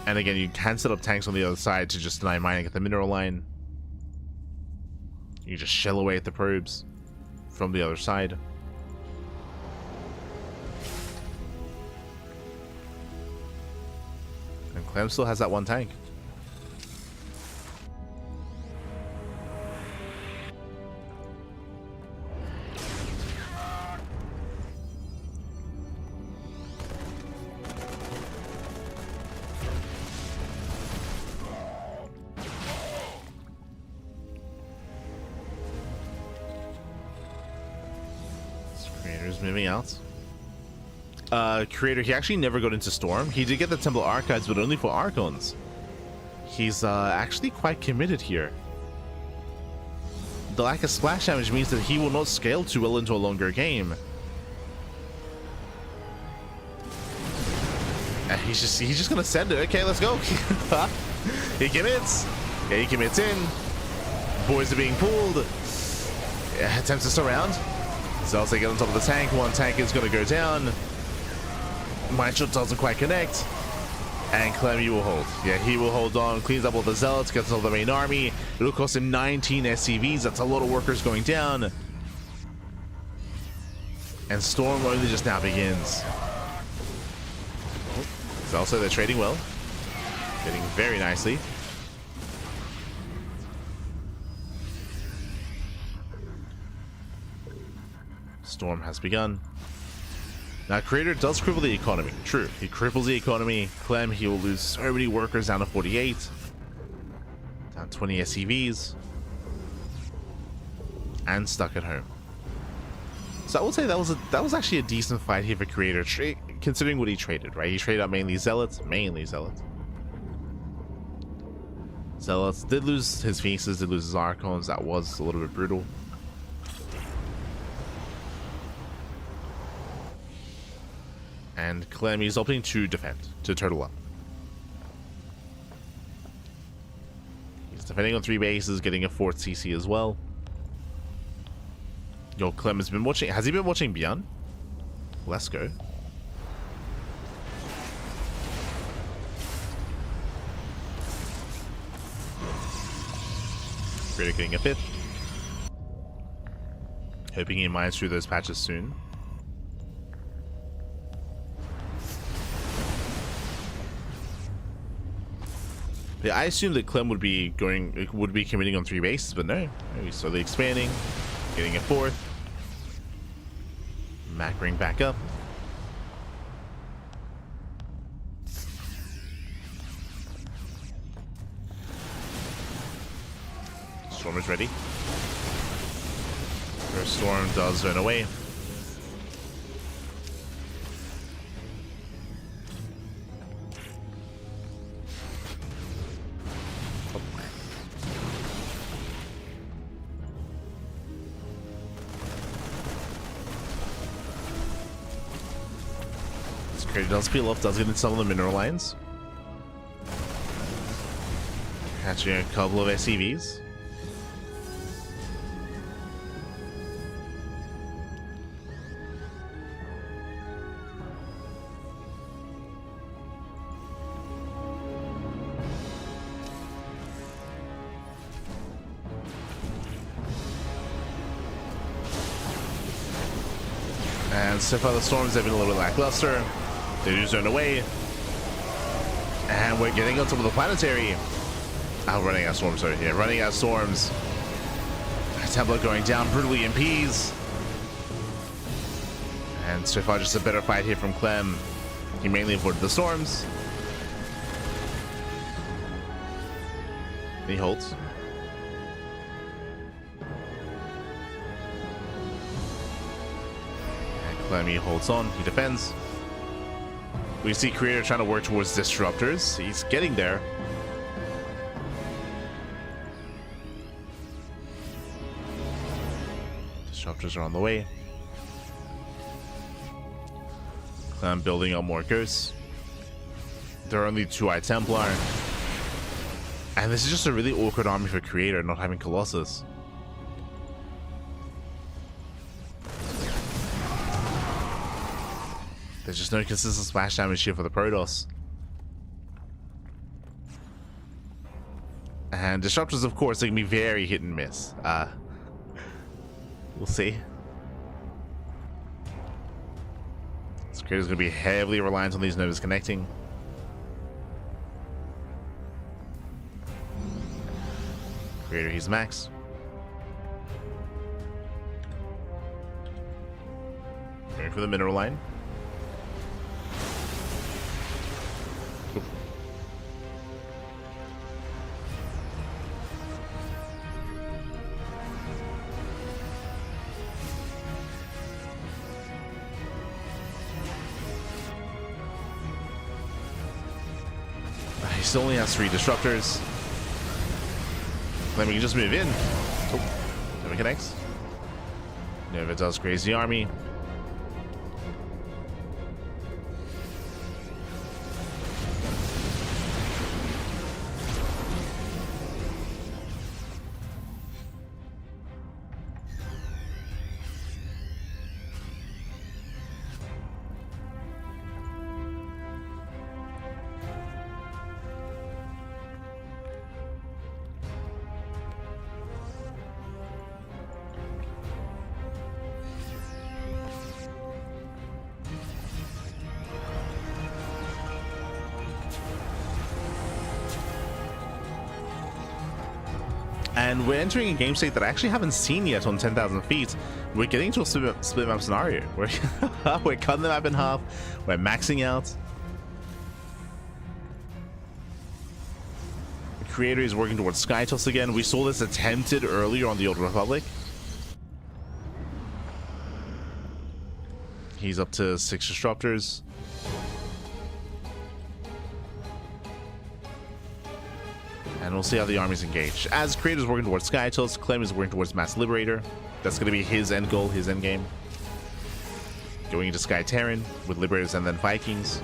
And again, you can set up tanks on the other side to just deny mining at the mineral line. You just shell away at the probes from the other side. And Clem still has that one tank. Creator's moving out. Creator, he actually never got into Storm. He did get the Temple Archives, but only for Archons. He's actually quite committed here. The lack of splash damage means that he will not scale too well into a longer game. And he's just gonna send it. Okay, let's go. He commits. Yeah, he commits in. Boys are being pulled. Yeah, attempts to surround. Zells they get on top of the tank. One tank is gonna go down. Mind shot doesn't quite connect. And Clem, you will hold. Yeah, he will hold on. Cleans up all the zealots. Gets all the main army. It'll cost him 19 SCVs. That's a lot of workers going down. And Storm only just now begins. So also they're trading well. Getting very nicely. Storm has begun. Now, Creator does cripple the economy. True, he cripples the economy. Clem, he will lose so many workers down to 48. Down 20 SCVs. And stuck at home. So I will say that was actually a decent fight here for Creator, considering what he traded, right? He traded out mainly Zealots. Zealots did lose his Phoenixes, did lose his Archons. That was a little bit brutal. And Clem is opting to defend, to turtle up. He's defending on 3 bases, getting a 4th CC as well. Yo, Clem has been watching. Has he been watching ByuN? Let's go. Really getting a bit. Hoping he mines through those patches soon. Yeah, I assumed that Clem would be committing on 3 bases, but no. He's slowly expanding, getting a 4th. Macroing back up. Storm is ready. First Storm does run away. Creator does peel off, does get into some of the mineral lines. Catching a couple of SCVs. And so far the Storms have been a little bit lackluster. They do zone away. And we're getting on top of the planetary. Running out of storms over here. Running out of storms. Templar going down brutally in P's. And so far just a better fight here from Clem. He mainly avoided the storms. He holds. And Clem, he holds on. He defends. We see Creator trying to work towards disruptors. He's getting there. Disruptors are on the way. I'm building up more ghosts. There are only 2 Templar. And this is just a really awkward army for Creator, not having Colossus. There's just no consistent splash damage here for the Protoss. And Disruptors, of course, are going to be very hit and miss. We'll see. This Creator's going to be heavily reliant on these Novas connecting. Creator, he's max. Going for the mineral line. He still only has 3 Disruptors. Then we can just move in. Oh, Nova connects. Nova does crazy army. And we're entering a game state that I actually haven't seen yet on 10,000 feet. We're getting to a split map scenario. We're cutting the map in half. We're maxing out. The Creator is working towards Sky Toss again. We saw this attempted earlier on the Old Republic. He's up to 6 Disruptors. And we'll see how the armies engage. As Creator's working towards Sky Toss, Clem is working towards Mass Liberator. That's going to be his end goal, his end game. Going into Sky Terran with Liberators and then Vikings.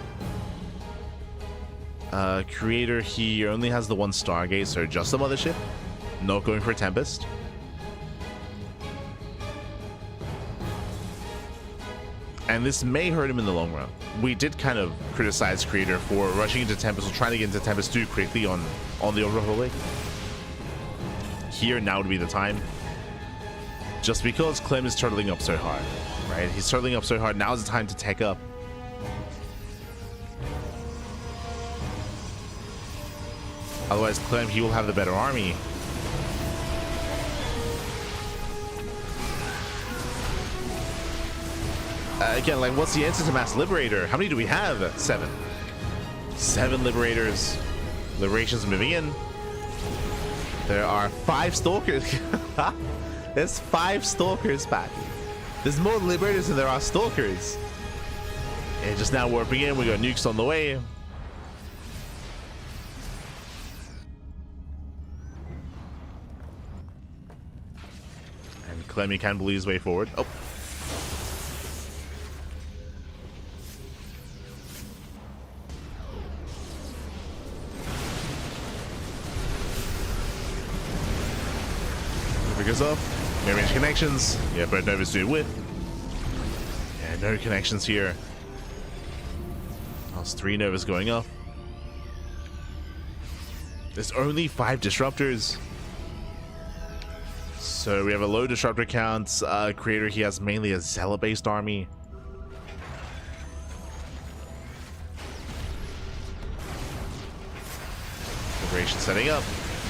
Creator, he only has the 1 Stargate, so just the Mothership. Not going for a Tempest. And this may hurt him in the long run. We did kind of criticize Creator for rushing into Tempest or trying to get into Tempest too quickly on the Old Republic. Here, now would be the time. Just because Clem is turtling up so hard, right? He's turtling up so hard, now is the time to tech up. Otherwise, Clem, he will have the better army. Again, like, what's the answer to Mass Liberator? How many do we have? 7. 7 Liberators. Liberations moving in. There are 5 Stalkers. There's 5 Stalkers, Pat. There's more Liberators than there are Stalkers. And just now warping in. We got nukes on the way. And Clem, he can bully his way forward. Oh. Goes off. Mid-range connections. Yeah, but Nova's doing with. Yeah, no connections here. That's 3 Novas going off. There's only 5 Disruptors. So we have a low Disruptor count. Creator, he has mainly a Zealot-based army. Liberation setting up.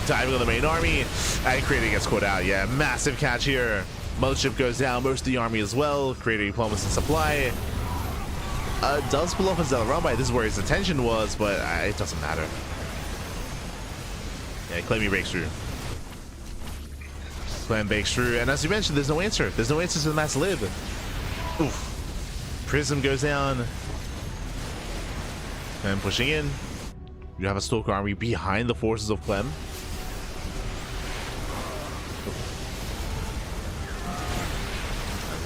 Diving on the main army, and Creator gets caught out. Yeah, massive catch here. Mothership goes down, most of the army as well. Creator diplomacy supply. Does pull off a Zealot run by. This is where his attention was, but it doesn't matter. Yeah, Clem breaks through. Clem breaks through, and as you mentioned, there's no answer. There's no answer to the Mass Lib. Oof. Prism goes down. Clem pushing in. You have a Stalker army behind the forces of Clem.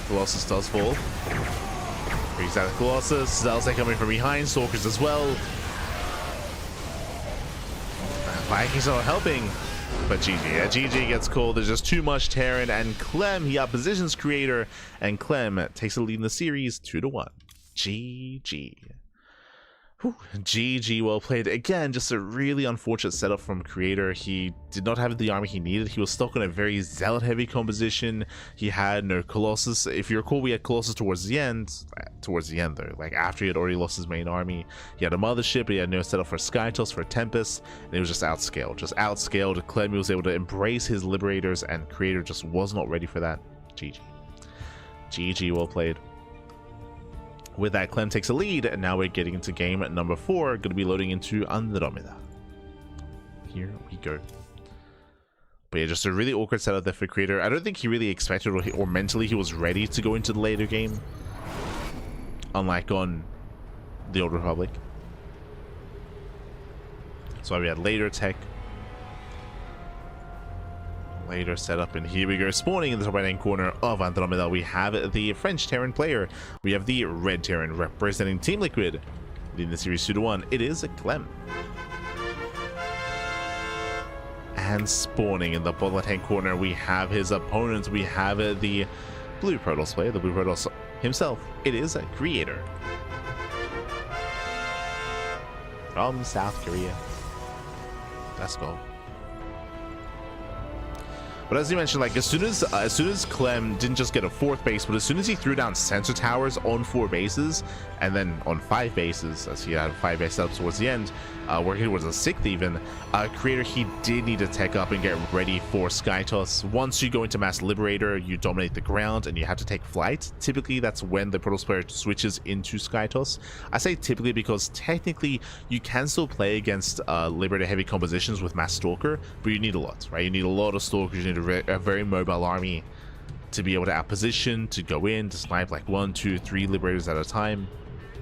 Colossus does fall. Brings out the Colossus. Zelzek coming from behind. Stalkers as well. Vikings are helping. But GG. Yeah, GG gets called. There's just too much Terran. And Clem, he outpositions Creator. And Clem takes the lead in the series 2-1. GG. Whew. GG, well played. Again, just a really unfortunate setup from Creator. He did not have the army he needed. He was stuck on a very Zealot heavy composition. He had no Colossus. If you recall, we had Colossus towards the end though, like after he had already lost his main army. He had a mothership, but he had no setup for Skytos, for Tempest, and it was just outscaled. Clem was able to embrace his Liberators, and Creator just was not ready for that. GG. GG, well played. With that, Clem takes a lead, and now we're getting into game number 4. Going to be loading into Andromeda. Here we go. But yeah, just a really awkward setup there for Creator. I don't think he really expected or mentally he was ready to go into the later game. Unlike on the Old Republic. So we had later tech. Later setup, and here we go. Spawning in the top right hand corner of Andromeda, we have the French Terran player. We have the red Terran representing Team Liquid. Leading the series 2-1, it is Clem. And spawning in the bottom left hand corner, we have his opponent. We have the blue Protoss player, the blue Protoss himself. It is Creator from South Korea. Let's go. But as you mentioned, like as soon as Clem didn't just get a 4th base, but as soon as he threw down sensor towers on 4 bases and then on 5 bases, as he had 5 base setups towards the end, working towards a 6th even, Creator, he did need to tech up and get ready for Skytos. Once you go into Mass Liberator, you dominate the ground and you have to take flight. Typically, that's when the Protoss player switches into Skytos. I say typically because technically you can still play against Liberator heavy compositions with Mass Stalker, but you need a lot, right? You need a lot of Stalkers, you need a very mobile army to be able to outposition, to go in, to snipe like 1, 2, 3 Liberators at a time.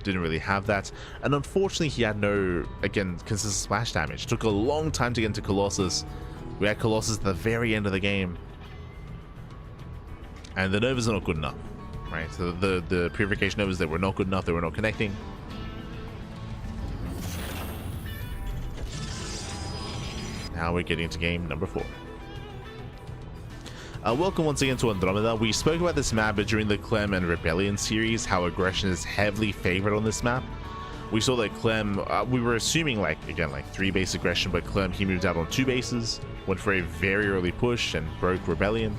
Didn't really have that, and unfortunately he had no, again, consistent splash damage. Took a long time to get into Colossus. We had Colossus at the very end of the game, and the Novas are not good enough, right? So the Purification Novas, they were not good enough, they were not connecting. Now we're getting into game number 4. Welcome once again to Andromeda. We spoke about this map during the Clem and Rebellion series, how aggression is heavily favored on this map. We saw that Clem, we were assuming like 3 base aggression, but Clem, he moved out on 2 bases, went for a very early push and broke Rebellion.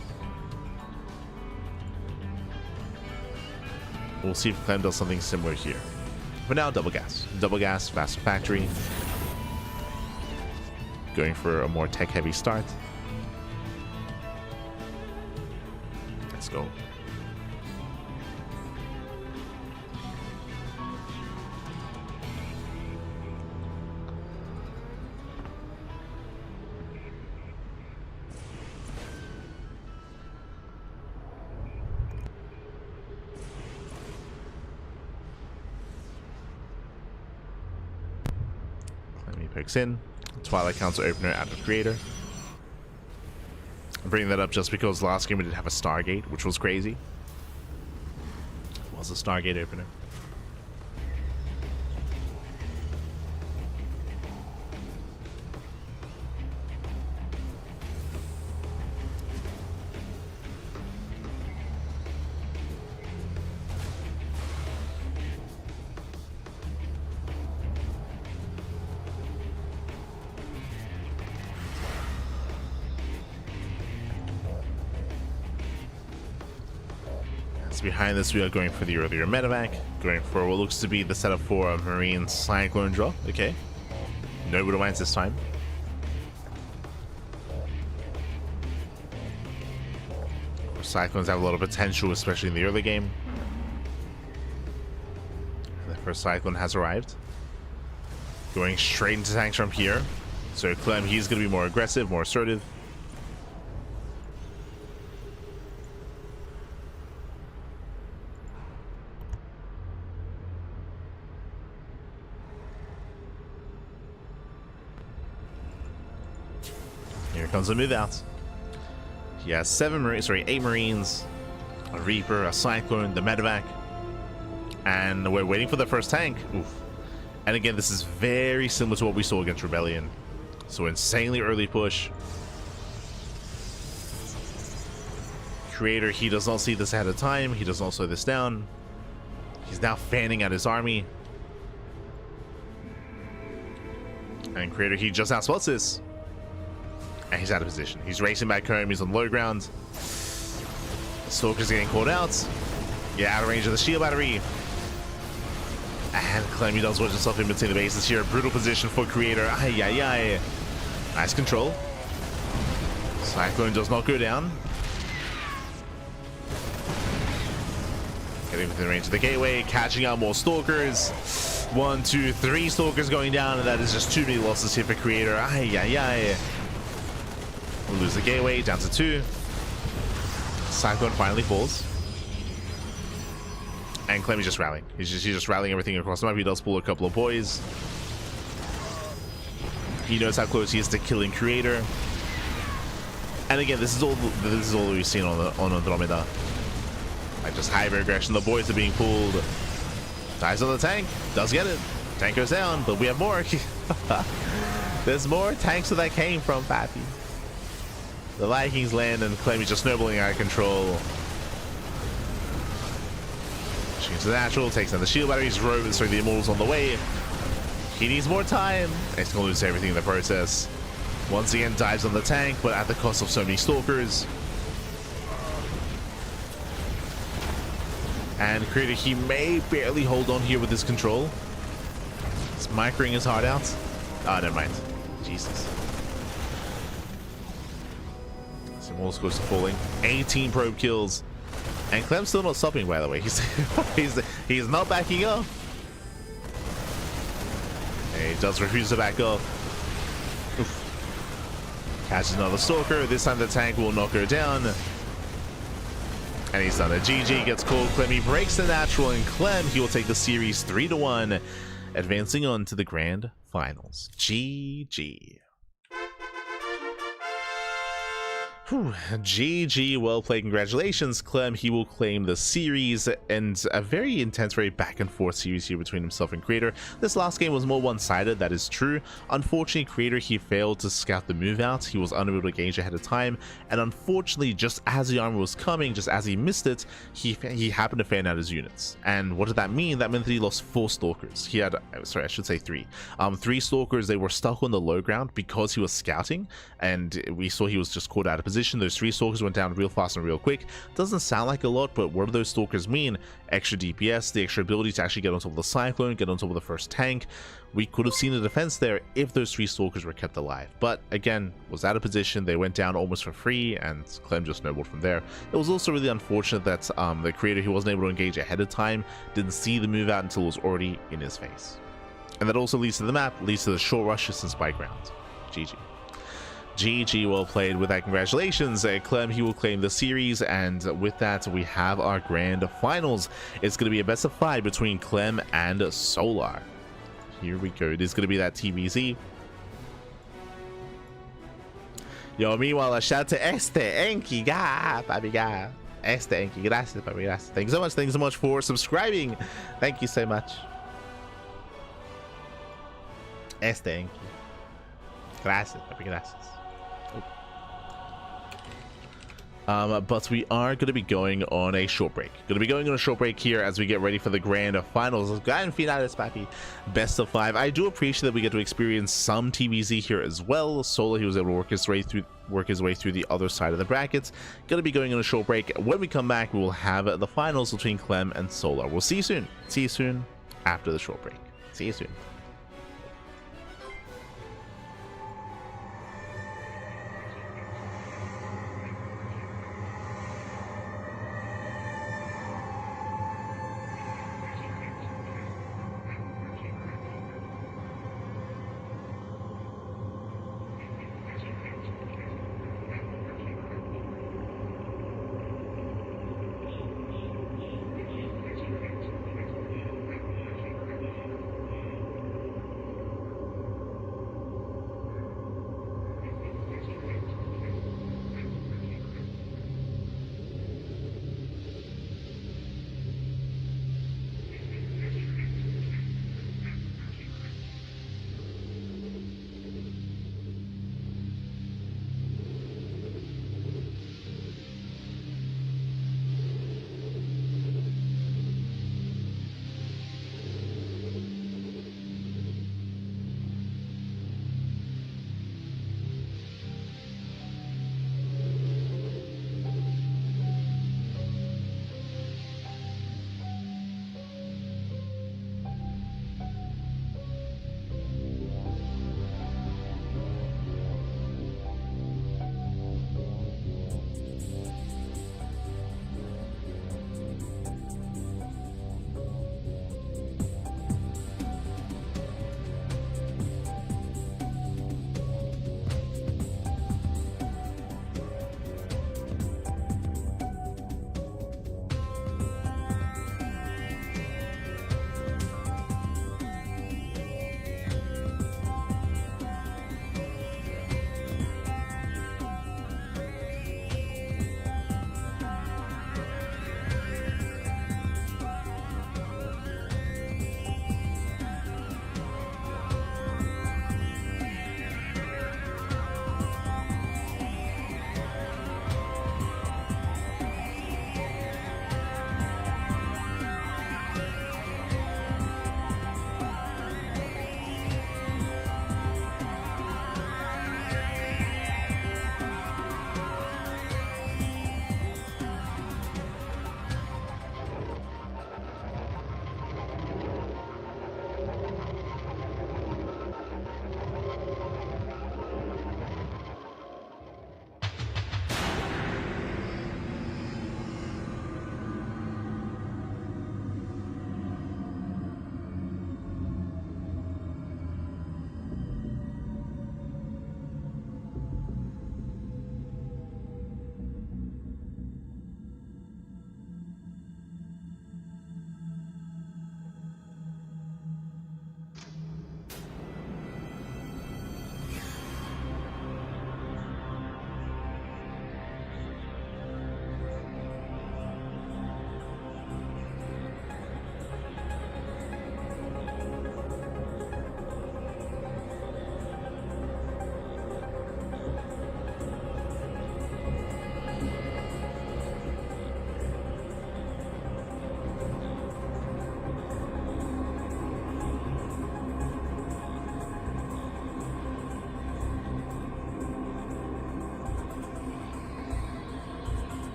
We'll see if Clem does something similar here. For now, double gas, faster factory. Going for a more tech heavy start. Let's go. Let me picks in. Twilight Council opener out of Creator. I'm bringing that up just because last game we did have a Stargate, which was crazy. It was a Stargate opener. Behind this, we are going for the earlier medevac, going for what looks to be the setup for a Marine Cyclone drop. Okay, no Widowmines this time. Cyclones have a lot of potential, especially in the early game. The first Cyclone has arrived, going straight into tanks from here. So Clem, he's going to be more aggressive, more assertive. Here comes a move out. He has 8 Marines, a Reaper, a Cyclone, the Medevac. And we're waiting for the first tank. Oof. And again, this is very similar to what we saw against Rebellion. So insanely early push. Creator, he does not see this ahead of time. He does not slow this down. He's now fanning out his army. And Creator, he just outspots this. And he's out of position. He's racing back home. He's on low ground. Stalker's getting caught out. Yeah, out of range of the shield battery. And Clem, he does wedge himself in between the bases here. Brutal position for Creator. Ay, ay, ay. Nice control. Cyclone does not go down. Getting within range of the gateway. Catching out more Stalkers. 1, 2, 3 Stalkers going down. And that is just too many losses here for Creator. Ay, ay, ay. We'll lose the gateway. Down to 2. Cyclone finally falls. And Clem is just rallying. He's just rallying everything across the map. He does pull a couple of boys. He knows how close he is to killing Creator. And again, this is all we've seen on Andromeda. Like just hyper aggression. The boys are being pulled. Dies on the tank. Does get it. Tank goes down, but we have more. There's more tanks where that came from, Pappy. The Vikings land and Clem is just snowballing out of control. Shoots the natural, takes down the shield batteries, roving through the immortals on the way. He needs more time. He's gonna lose everything in the process. Once again, dives on the tank, but at the cost of so many Stalkers. And Creator, he may barely hold on here with his control. He's microing his heart out. Oh, never mind. Jesus. Immortals close to falling. 18 probe kills. And Clem's still not stopping, by the way. He's not backing up. And he does refuse to back up. Oof. Catches another Stalker. This time the tank will knock her down. And he's done it. GG gets called. Clem, he breaks the natural, and Clem, he will take the series 3-1, advancing on to the grand finals. GG. Whew. GG, well played. Congratulations, Clem. He will claim the series, and a very intense, very back and forth series here between himself and Creator. This last game was more one-sided, that is true. Unfortunately, Creator, he failed to scout the move out. He was unable to engage ahead of time, and unfortunately, just as the armor was coming, just as he missed it, he happened to fan out his units. And what did that mean? That meant that he lost 4 Stalkers. He had, sorry, I should say 3. 3 Stalkers, they were stuck on the low ground because he was scouting, and we saw he was just caught out of position. Those 3 Stalkers went down real fast and real quick. Doesn't sound like a lot, but what do those Stalkers mean? Extra DPS, the extra ability to actually get on top of the Cyclone, get on top of the first tank. We could have seen the defense there if those 3 Stalkers were kept alive. But again, was out of position. They went down almost for free, and Clem just snowballed from there. It was also really unfortunate that the Creator, he wasn't able to engage ahead of time, didn't see the move out until it was already in his face. And that also leads to the map, leads to the short rushes and spike rounds. GG. GG, well played. With that, congratulations, Clem, he will claim the series, and with that we have our grand finals. It's going to be a best of 5 between Clem and Solar. Here we go. It is going to be that TBZ. Yo, meanwhile, a shout to Enki, papi, Enki, gracias, papi, gracias. Thanks so much for subscribing. Thank you so much. Enki. Gracias, papi, gracias. But we are going to be going on a short break. Here as we get ready for the grand finals. Grand finales, papi. Best of 5. I do appreciate that we get to experience some TVZ here as well. Solar, he was able to work his way through the other side of the brackets. Going to be going on a short break. When we come back, we will have the finals between Clem and Solar. We'll see you soon. See you soon after the short break. See you soon.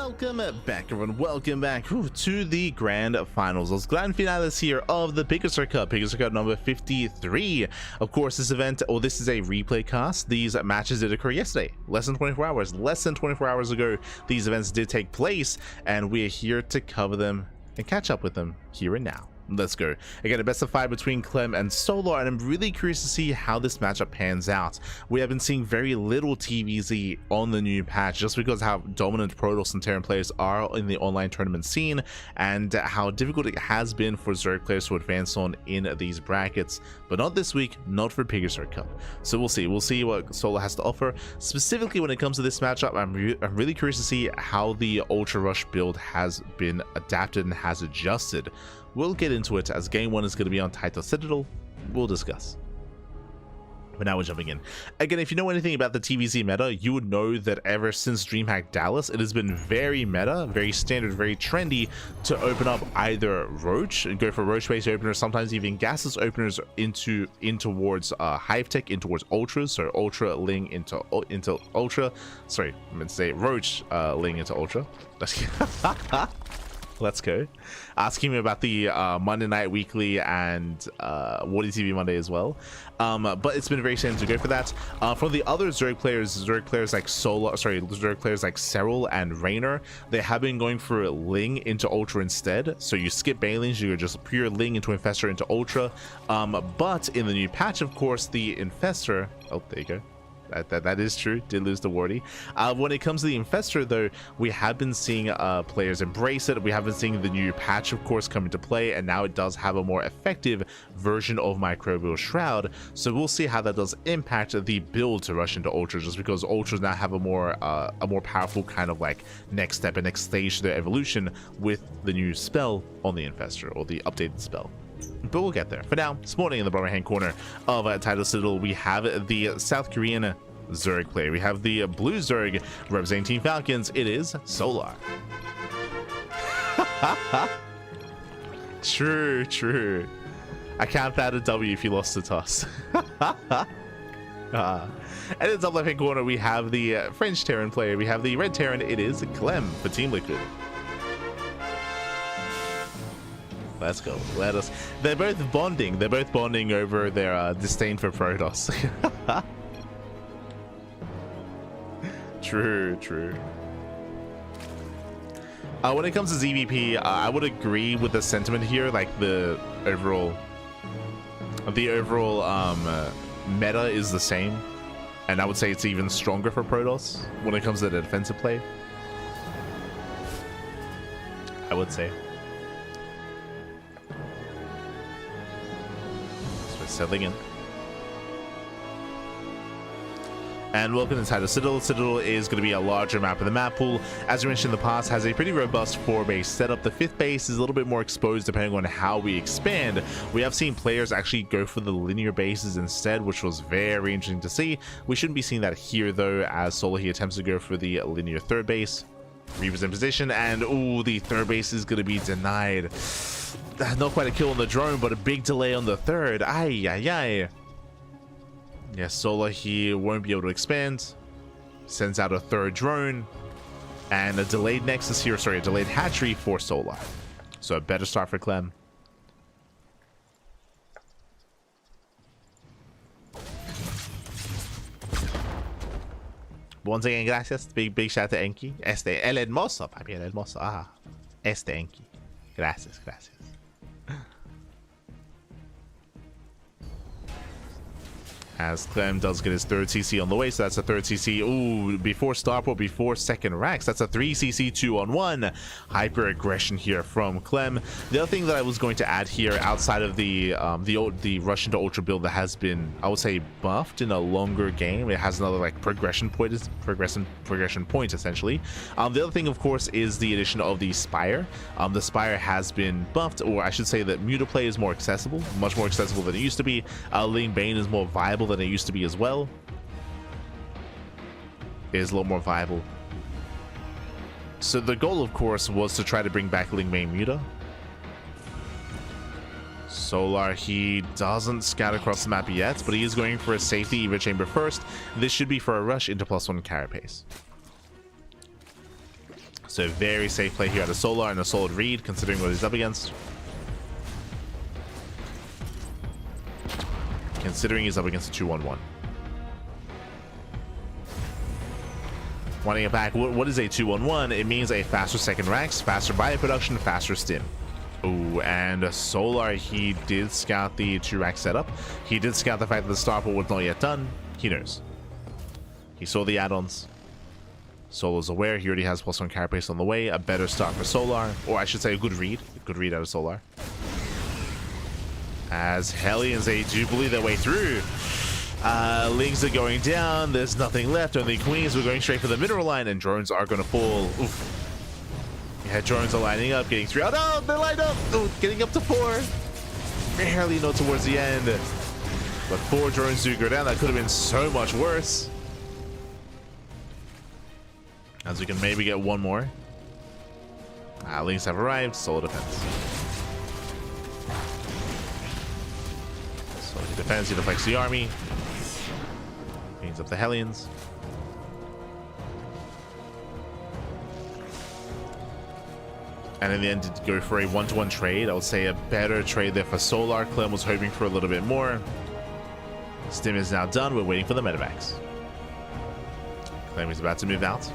welcome back, everyone. Welcome back to the grand finals, those grand finales here of the PiGosaur Cup number 53. Of course, this event, or this is a replay cast. These matches did occur yesterday, less than 24 hours ago. These events did take place, and we are here to cover them and catch up with them here and now. Let's go. Again, a best of 5 between Clem and Solar, and I'm really curious to see how this matchup pans out. We have been seeing very little TVZ on the new patch just because how dominant Protoss and Terran players are in the online tournament scene and how difficult it has been for Zerg players to advance on in these brackets. But not this week, not for PiGosaur Cup. So we'll see what Solar has to offer. Specifically when it comes to this matchup, I'm really curious to see how the Ultra Rush build has been adapted and has adjusted. We'll get into it as game 1 is going to be on Title Citadel. We'll discuss. But now we're jumping in. Again, if you know anything about the TVZ meta, you would know that ever since DreamHack Dallas, it has been very meta, very standard, very trendy to open up either Roach and go for Roach-based openers, sometimes even gasless openers in towards Hive Tech, in towards Ultras, so Ultra Ling into Ultra. Sorry, I meant to say Roach Ling into Ultra. Let's go. Asking me about the Monday Night Weekly and Wardy TV Monday as well. But it's been very standard to go for that. For the other Zerg players like Solar, Zerg players like Serral and Raynor, they have been going for Ling into Ultra instead. So you skip Banelings, you go just pure Ling into Infestor into Ultra. But in the new patch, of course, the Infestor, oh, there you go. That is true. Did lose the Wardy. When it comes to the Infestor, though, we have been seeing players embrace it. We have been seeing the new patch, of course, come into play, and now it does have a more effective version of Microbial Shroud. So we'll see how that does impact the build to rush into Ultra, just because Ultras now have a more powerful kind of like next step and next stage to their evolution with the new spell on the Infestor, or the updated spell. But we'll get there. For now, this morning in the bottom right hand corner of Title Citadel, we have the South Korean Zerg player. We have the blue Zerg representing Team Falcons. It is Solar. True. I can't add a W if you lost the toss. And in the top left hand corner, we have the French Terran player. We have the red Terran. It is Clem for Team Liquid. Let's go. They're both bonding. They're both bonding over their disdain for Protoss. True. When it comes to ZVP, I would agree with the sentiment here. Like the overall meta is the same, and I would say it's even stronger for Protoss when it comes to the defensive play. I would say. Settling in. And welcome to Title Citadel. Citadel is going to be a larger map of the map pool. As we mentioned in the past, has a pretty robust 4-base setup. The 5th base is a little bit more exposed depending on how we expand. We have seen players actually go for the linear bases instead, which was very interesting to see. We shouldn't be seeing that here though, as Solar he attempts to go for the linear 3rd base. Reaper's in position, and ooh, the 3rd base is going to be denied. Not quite a kill on the drone, but a big delay on the 3rd. Ay. Yeah, Solar here won't be able to expand. Sends out a 3rd drone. And a delayed Nexus here, a delayed hatchery for Solar. So a better start for Clem. Once again, gracias. Big shout out to Enki. El hermoso, papi, el hermoso. Enki. Gracias. As Clem does get his 3rd CC on the way, so that's a 3rd CC. Ooh, before Starport, before second Rax. That's a 3 CC 2-on-1. Hyper aggression here from Clem. The other thing that I was going to add here, outside of the rush into Ultra build that has been, I would say, buffed in a longer game. It has another like progression point essentially. The other thing, of course, is the addition of the Spire. The Spire has been buffed, or I should say that Mutaplay is more accessible, much more accessible than it used to be. Ling Bane is more viable than it used to be as well. It is a lot more viable. So the goal, of course, was to try to bring back Ling Bane Muta. Solar, he doesn't scout across the map yet, but he is going for a safety Eva Chamber first. This should be for a rush into +1 carapace. So very safe play here out of Solar and a solid read considering what he's up against. Considering he's up against a 2-1-1. Wanting it back, what is a 2-1-1? It means a faster second ranks, faster bioproduction, faster stim. Oh, and Solar, he did scout the 2-rack setup. He did scout the fact that the starport was not yet done. He knows. He saw the add-ons. Solar's aware. He already has +1 carapace on the way. A better start for Solar. Or I should say a good read. A good read out of Solar. As Hellions, they do bleed their way through. Lings are going down. There's nothing left. Only Queens. We're going straight for the mineral line. And drones are going to fall. Oof. Yeah, drones are lining up. Getting 3 out. Oh, they're lined up. Oh, getting up to 4. Barely not towards the end. But 4 drones do go down. That could have been so much worse. As we can maybe get 1 more. Lings have arrived. Solar defense. So he defends, he deflects the army. Cleans up the Hellions. And in the end, did go for a 1-to-1 trade. I would say a better trade there for Solar. Clem was hoping for a little bit more. Stim is now done. We're waiting for the medevacs. Clem is about to move out.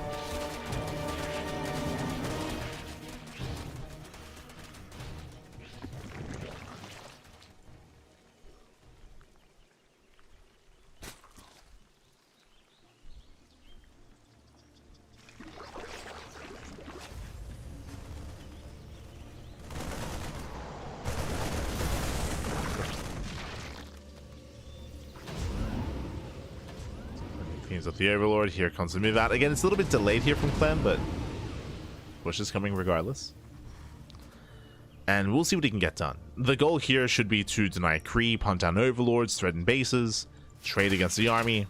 Cleans up the Overlord. Here comes the move out. Again, it's a little bit delayed here from Clem, but push is coming regardless. And we'll see what he can get done. The goal here should be to deny creep, hunt down Overlords, threaten bases, trade against the army.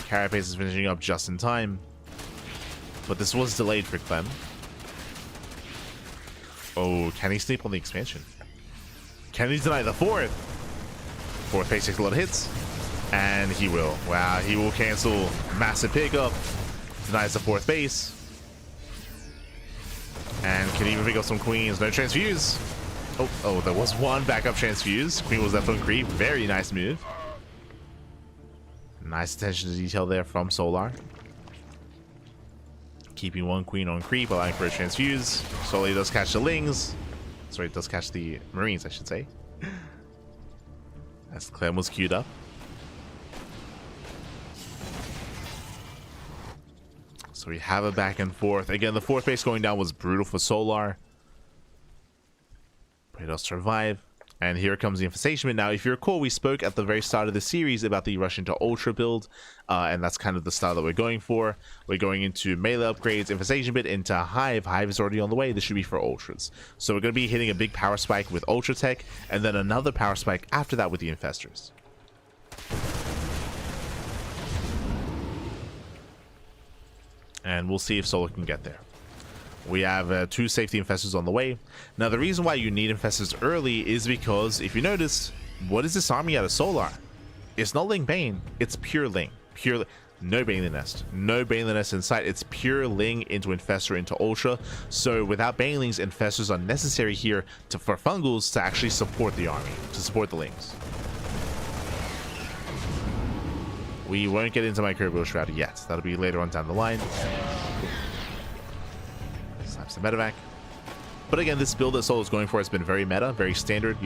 Carapace is finishing up just in time. But this was delayed for Clem. Oh, can he sleep on the expansion? Can he deny the 4th? 4th phase takes a lot of hits. And he will. Wow, he will cancel massive pickup. Denies the 4th base. And can even pick up some queens. No transfuse. Oh, there was 1 backup transfuse. Queen was left on creep. Very nice move. Nice attention to detail there from Solar. Keeping 1 queen on creep, allowing for a transfuse. Solar does catch the Lings. Sorry, it does catch the Marines, I should say. As Clem was queued up. So we have a back and forth. Again, the 4th base going down was brutal for Solar. But he does survive. And here comes the Infestation. Now, if you recall, we spoke at the very start of the series about the rush into Ultra build. And that's kind of the style that we're going for. We're going into melee upgrades, Infestation bit into Hive. Hive is already on the way. This should be for Ultras. So we're going to be hitting a big power spike with Ultra Tech. And then another power spike after that with the Infestors. And we'll see if Solar can get there. We have 2 safety infestors on the way. Now, the reason why you need infestors early is because, if you notice, what is this army out of Solar? It's not Ling Bane, it's pure Ling. No Baneling Nest. No Baneling Nest in sight. It's pure Ling into Infestor into Ultra. So without Banelings, Infestors are necessary here for Fungals to actually support the army, to support the Lings. We won't get into Microbial Shroud yet. That'll be later on down the line. Slaps the medevac. But again, this build that Solar's going for has been very meta, very standard.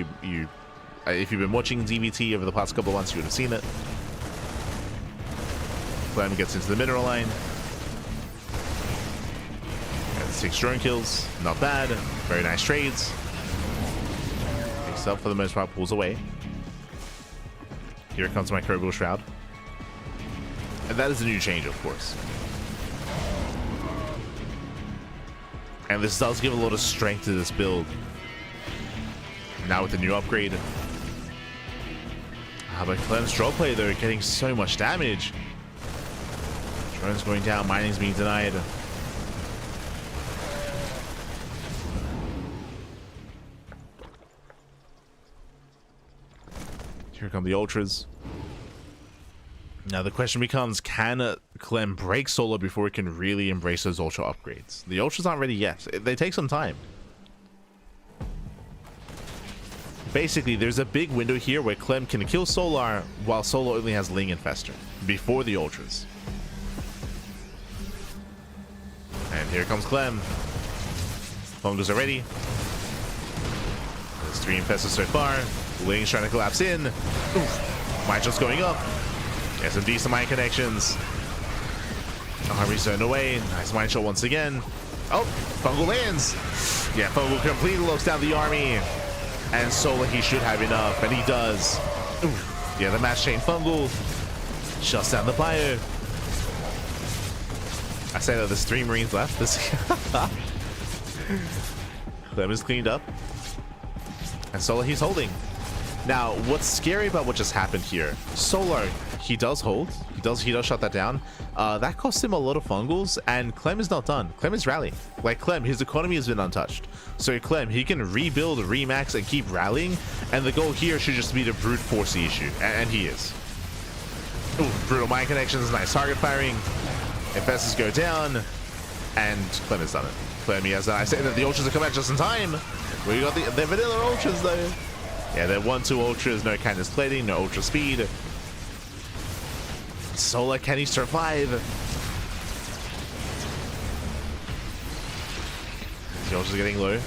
If you've been watching DVT over the past couple of months, you would have seen it. Clem gets into the mineral line. And 6 drone kills. Not bad. Very nice trades. Picks up for the most part, pulls away. Here comes Microbial Shroud. And that is a new change, of course. And this does give a lot of strength to this build. Now with the new upgrade. But Clem's draw play, though, getting so much damage. Drone's going down, mining's being denied. Here come the Ultras. Now the question becomes, can Clem break Solar before he can really embrace those Ultra upgrades? The Ultras aren't ready yet. They take some time. Basically, there's a big window here where Clem can kill Solar while Solar only has Ling and Fester before the Ultras. And here comes Clem. Fungus are ready. There's 3 infestors so far. Ling's trying to collapse in. Mind shot's going up. Get some decent mind connections. Army's turned away. Nice mind shot once again. Oh, Fungal lands. Yeah, Fungal completely locks down the army. And Solar, he should have enough, and he does. Yeah, the match chain Fungal shuts down the Bio. I say that there's 3 Marines left. Clem is cleaned up. And Solar, he's holding. Now, what's scary about what just happened here? Solar, he does hold. He does shut that down. That cost him a lot of fungals, and Clem is not done. Clem is rallying. Like Clem, his economy has been untouched. So Clem, he can rebuild, remax, and keep rallying. And the goal here should just be to brute force the issue, and he is. Ooh, brutal mind connections, nice target firing. Infestors go down, and Clem has done it. Clem, he has done. I say that the Ultras have come out just in time. We got the vanilla Ultras though. Yeah, they're 1-2 Ultras, no kindness plating, no Ultra speed. Solar, can he survive? The Ultras are getting low.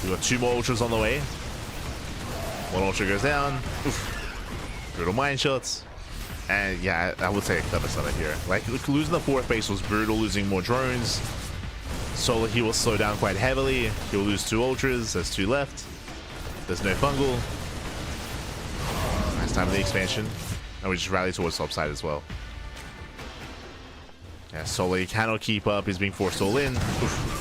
We've got 2 more Ultras on the way. 1 Ultra goes down. Oof. Brutal mine shots. And yeah, I would say a clever setup here. Like, losing the 4th base was brutal, losing more drones. Solar, he will slow down quite heavily. He will lose 2 Ultras. There's 2 left. There's no fungal. Nice time of the expansion. And we just rally towards top side as well. Yeah, Solar, he cannot keep up. He's being forced all in. Oof.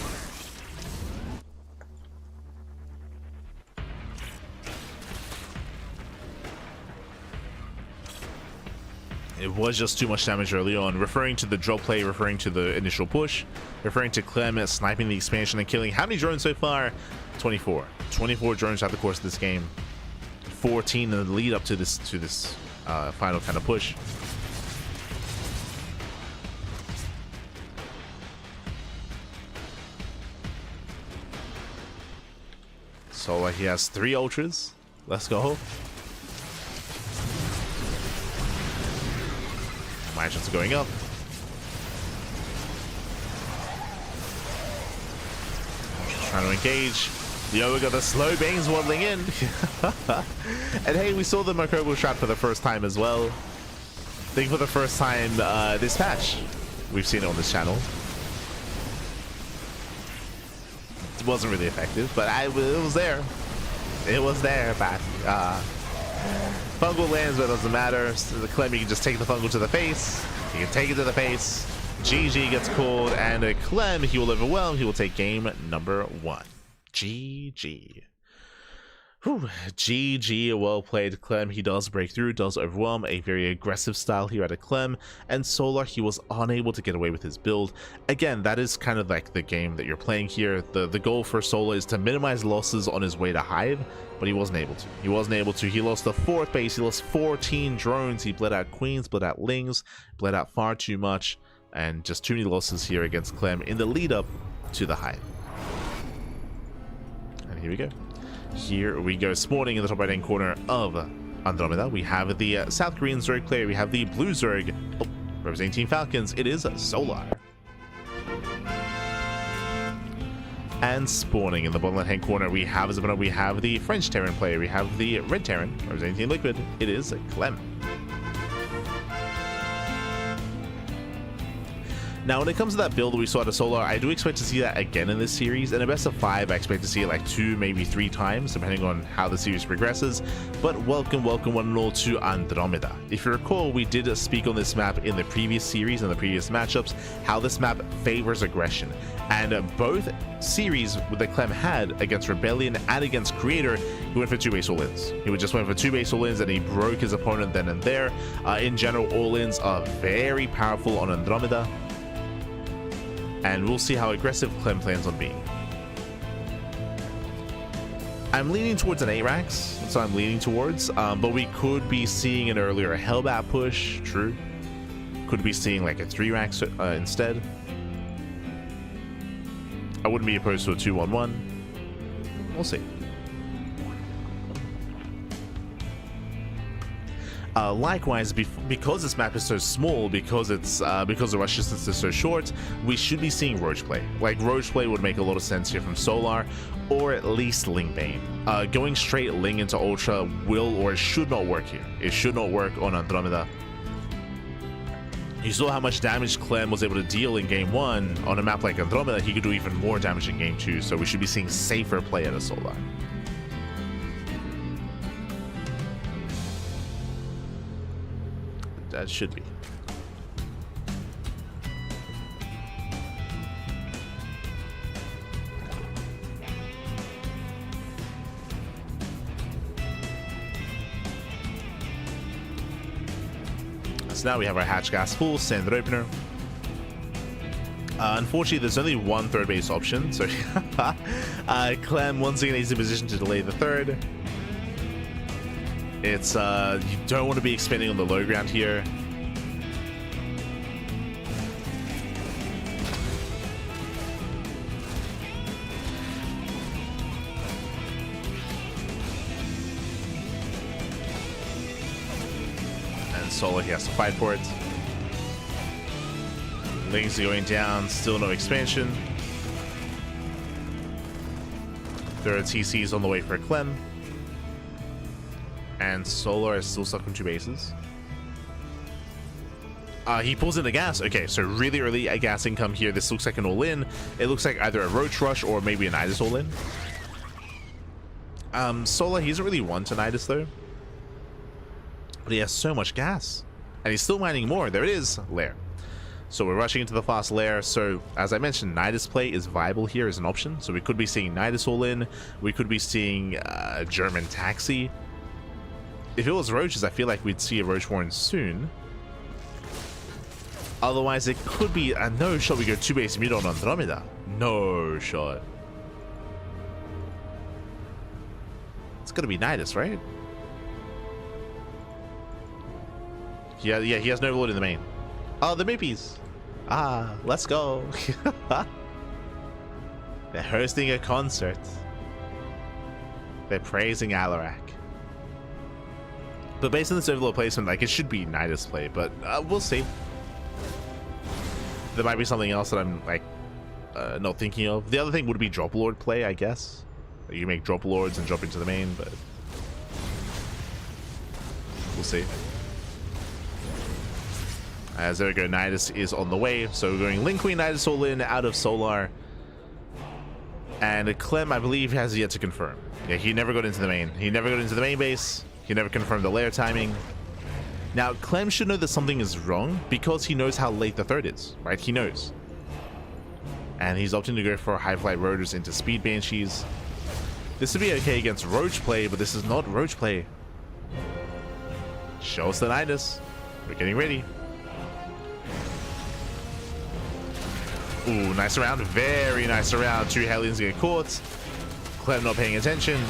It was just too much damage early on, referring to the drop play, referring to the initial push, referring to Clem sniping the expansion and killing how many drones so far? 24. 24 drones throughout the course of this game. 14 in the lead up to this final kind of push. So he has 3 Ultras. Let's go. My shots are going up. Trying to engage. Yo, we got the slow bangs waddling in. And hey, we saw the microbial trap for the first time as well. I think for the first time this patch. We've seen it on this channel. It wasn't really effective, but it was there. It was there, but fungal lands, but it doesn't matter. So the Clem, you can just take the fungal to the face. You can take it to the face. GG gets called, and a Clem, he will overwhelm. He will take game number 1. GG. Whew. GG, well played, Clem. He does break through, does overwhelm, a very aggressive style here at a Clem, and Solar, he was unable to get away with his build. Again, that is kind of like the game that you're playing here. The goal for Solar is to minimize losses on his way to Hive, but he wasn't able to. He wasn't able to. He lost the 4th base, he lost 14 drones, he bled out Queens, bled out Lings, bled out far too much, and just too many losses here against Clem in the lead up to the Hive. And here we go. Here we go, spawning in the top right hand corner of Andromeda. We have the South Korean Zerg player. We have the blue Zerg. Oh, representing Team Falcons, it is Solar. And spawning in the bottom left hand corner, we have the French Terran player. We have the red Terran, representing Team Liquid. It is Clem. Now, when it comes to that build that we saw at a Solar, I do expect to see that again in this series. In a best of 5, I expect to see it like 2, maybe 3 times, depending on how the series progresses. But welcome one and all to Andromeda. If you recall, we did speak on this map in the previous series and the previous matchups, how this map favors aggression. And both series that Clem had against Rebellion and against Creator, he went for 2 base all-ins. He would just went for 2 base all-ins and he broke his opponent then and there. In general, all-ins are very powerful on Andromeda. And we'll see how aggressive Clem plans on being. I'm leaning towards an 8 racks. That's what I'm leaning towards. But we could be seeing an earlier Hellbat push. True. Could be seeing like a 3 racks instead. I wouldn't be opposed to a 2-1-1. We'll see. Likewise, because this map is so small, because the rush distance is so short, we should be seeing Roach play. Like, Roach play would make a lot of sense here from Solar, or at least Ling Bane. Going straight Ling into Ultra will or should not work here. It should not work on Andromeda. You saw how much damage Clem was able to deal in Game 1. On a map like Andromeda, he could do even more damage in Game 2, so we should be seeing safer play out of Solar. That should be. So now we have our hatch gas full, standard opener. Unfortunately, there's only one third base option, so Clem once again is in position to delay the third. It's you don't want to be expanding on the low ground here. And Solo, he has to fight for it. Lings going down, still no expansion. There are TCs on the way for Clem. And Solar is still stuck on 2 bases. He pulls in the gas. Okay, so really early a gas income here. This looks like an all-in. It looks like either a Roach Rush or maybe a Nidus all-in. Solar, he doesn't really want a Nidus though. But he has so much gas. And he's still mining more. There it is, Lair. So we're rushing into the fast Lair. So as I mentioned, Nidus play is viable here as an option. So we could be seeing Nidus all-in. We could be seeing German Taxi. If it was Roaches, I feel like we'd see a Roach Warren soon. Otherwise, it could be a no shot. We go 2 base mid on Andromeda. No shot. It's gonna be Nidus, right? Yeah, he has no Overlord in the main. Oh, the Mippies. Ah, let's go. They're hosting a concert. They're praising Alarak. But based on this Overlord placement, like, it should be Nidus play, but we'll see. There might be something else that I'm, like, not thinking of. The other thing would be Drop Lord play, I guess. You make Drop Lords and drop into the main, but we'll see. As there we go, Nidus is on the way. So we're going Link Queen, Nidus all in, out of Solar. And Clem, I believe, has yet to confirm. Yeah, he never got into the main. He never got into the main base. He never confirmed the lair timing. Now, Clem should know that something is wrong because he knows how late the third is, right? He knows. And he's opting to go for High Flight Rotors into Speed Banshees. This would be okay against Roach play, but this is not Roach play. Show us the Nidus. We're getting ready. Ooh, nice round. Very nice round. 2 Hellions get caught. Clem not paying attention.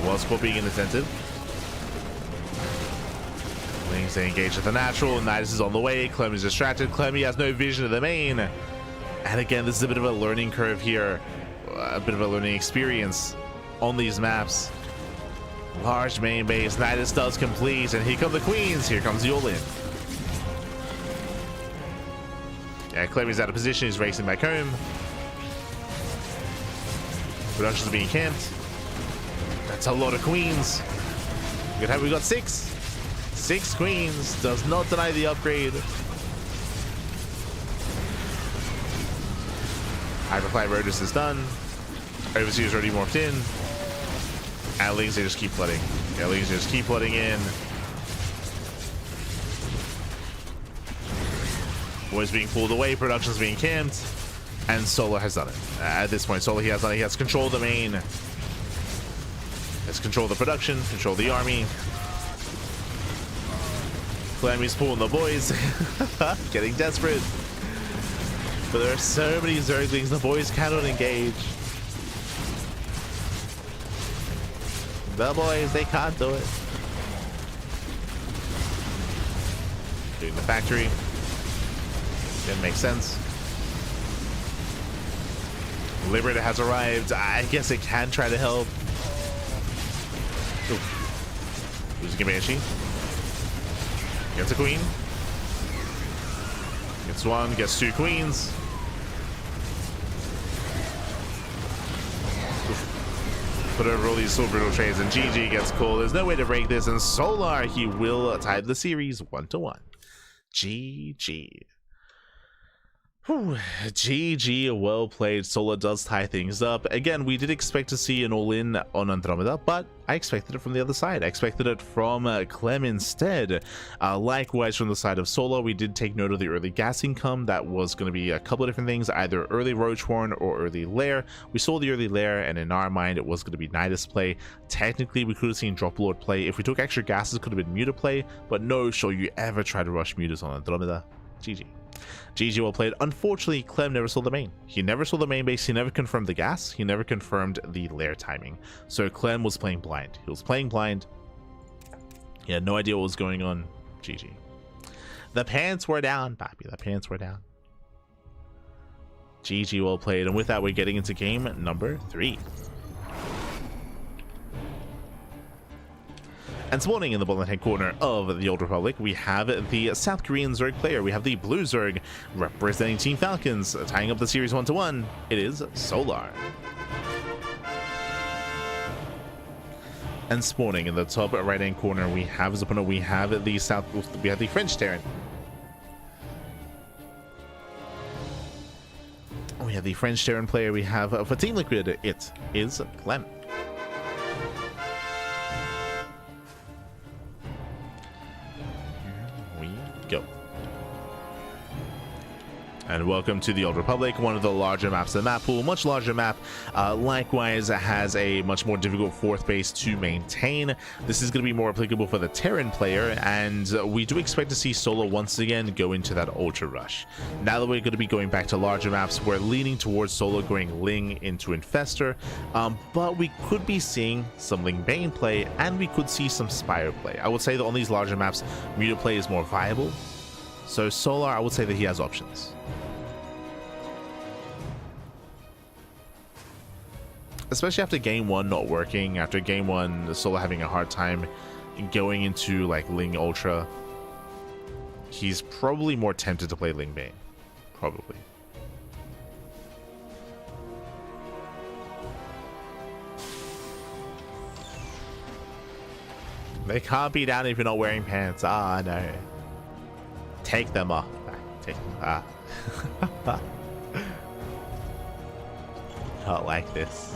Was caught being inattentive. Lings they engage with the natural. Nidus is on the way. Clem is distracted. Clem, he has no vision of the main. And again, this is a bit of a learning curve here. A bit of a learning experience on these maps. Large main base. Nidus does complete. And here come the queens. Here comes the all-in. Yeah, Clem is out of position. He's racing back home. Productions are being camped. That's a lot of queens. We got 6. 6 queens. Does not deny the upgrade. Hyperflight Rotors is done. Overseer is already morphed in. And Lings, they just keep flooding. Yeah, Lings just keep flooding in. Boys being pulled away. Production's being camped. And Solar has done it. At this point, Solar, he has done it. He has control of the main. Let's control the production, control the army. Clem is pulling the boys. Getting desperate. But there are so many Zerglings, the boys cannot engage. The boys, they can't do it. Doing the factory. Didn't make sense. Liberator has arrived. I guess it can try to help. Losing a Banshee. Gets a queen. Gets one, gets two queens. Put over all these sword brutal trades, and GG gets called. There's no way to break this, and Solar, he will tie the series 1-1. GG. Whew. GG, well played. Solar does tie things up. Again, we did expect to see an all-in on Andromeda, but I expected it from the other side. I expected it from Clem instead. Likewise, from the side of Solar, we did take note of the early gas income. That was going to be a couple of different things, either early Roach Horn or early Lair. We saw the early Lair, and in our mind, it was going to be Nidus play. Technically, we could have seen Drop Lord play. If we took extra gases, it could have been Muta play, but no show you ever try to rush Mutas on Andromeda. GG. GG, well played. Unfortunately, Clem never saw the main. He never saw the main base. He never confirmed the gas. He never confirmed the lair timing. So Clem was playing blind. He was playing blind. He had no idea what was going on. GG. The pants were down, Pappy. The pants were down. GG, well played. And with that, we're getting into game number 3. And spawning in the bottom left-hand corner of the Old Republic, we have the South Korean Zerg player. We have the Blue Zerg representing Team Falcons, tying up the series 1-1. It is Solar. And spawning in the top right-hand corner, we have his opponent. We have the French Terran. We have the French Terran player. We have for Team Liquid, it is Clem. Go. And welcome to the Old Republic, one of the larger maps of the map pool, much larger map. Likewise, has a much more difficult fourth base to maintain. This is going to be more applicable for the Terran player, and we do expect to see Solo once again go into that Ultra Rush. Now that we're going to be going back to larger maps, we're leaning towards Solo going Ling into Infestor, but we could be seeing some Ling Bane play, and we could see some Spire play. I would say that on these larger maps, Muta play is more viable. So Solar, I would say that he has options. Especially after game 1 not working, after game 1 Solar having a hard time going into like Ling Ultra, he's probably more tempted to play Ling Bane. Probably. They can't be down if you're not wearing pants. Ah, no. Take them off. Take them off. Not like this.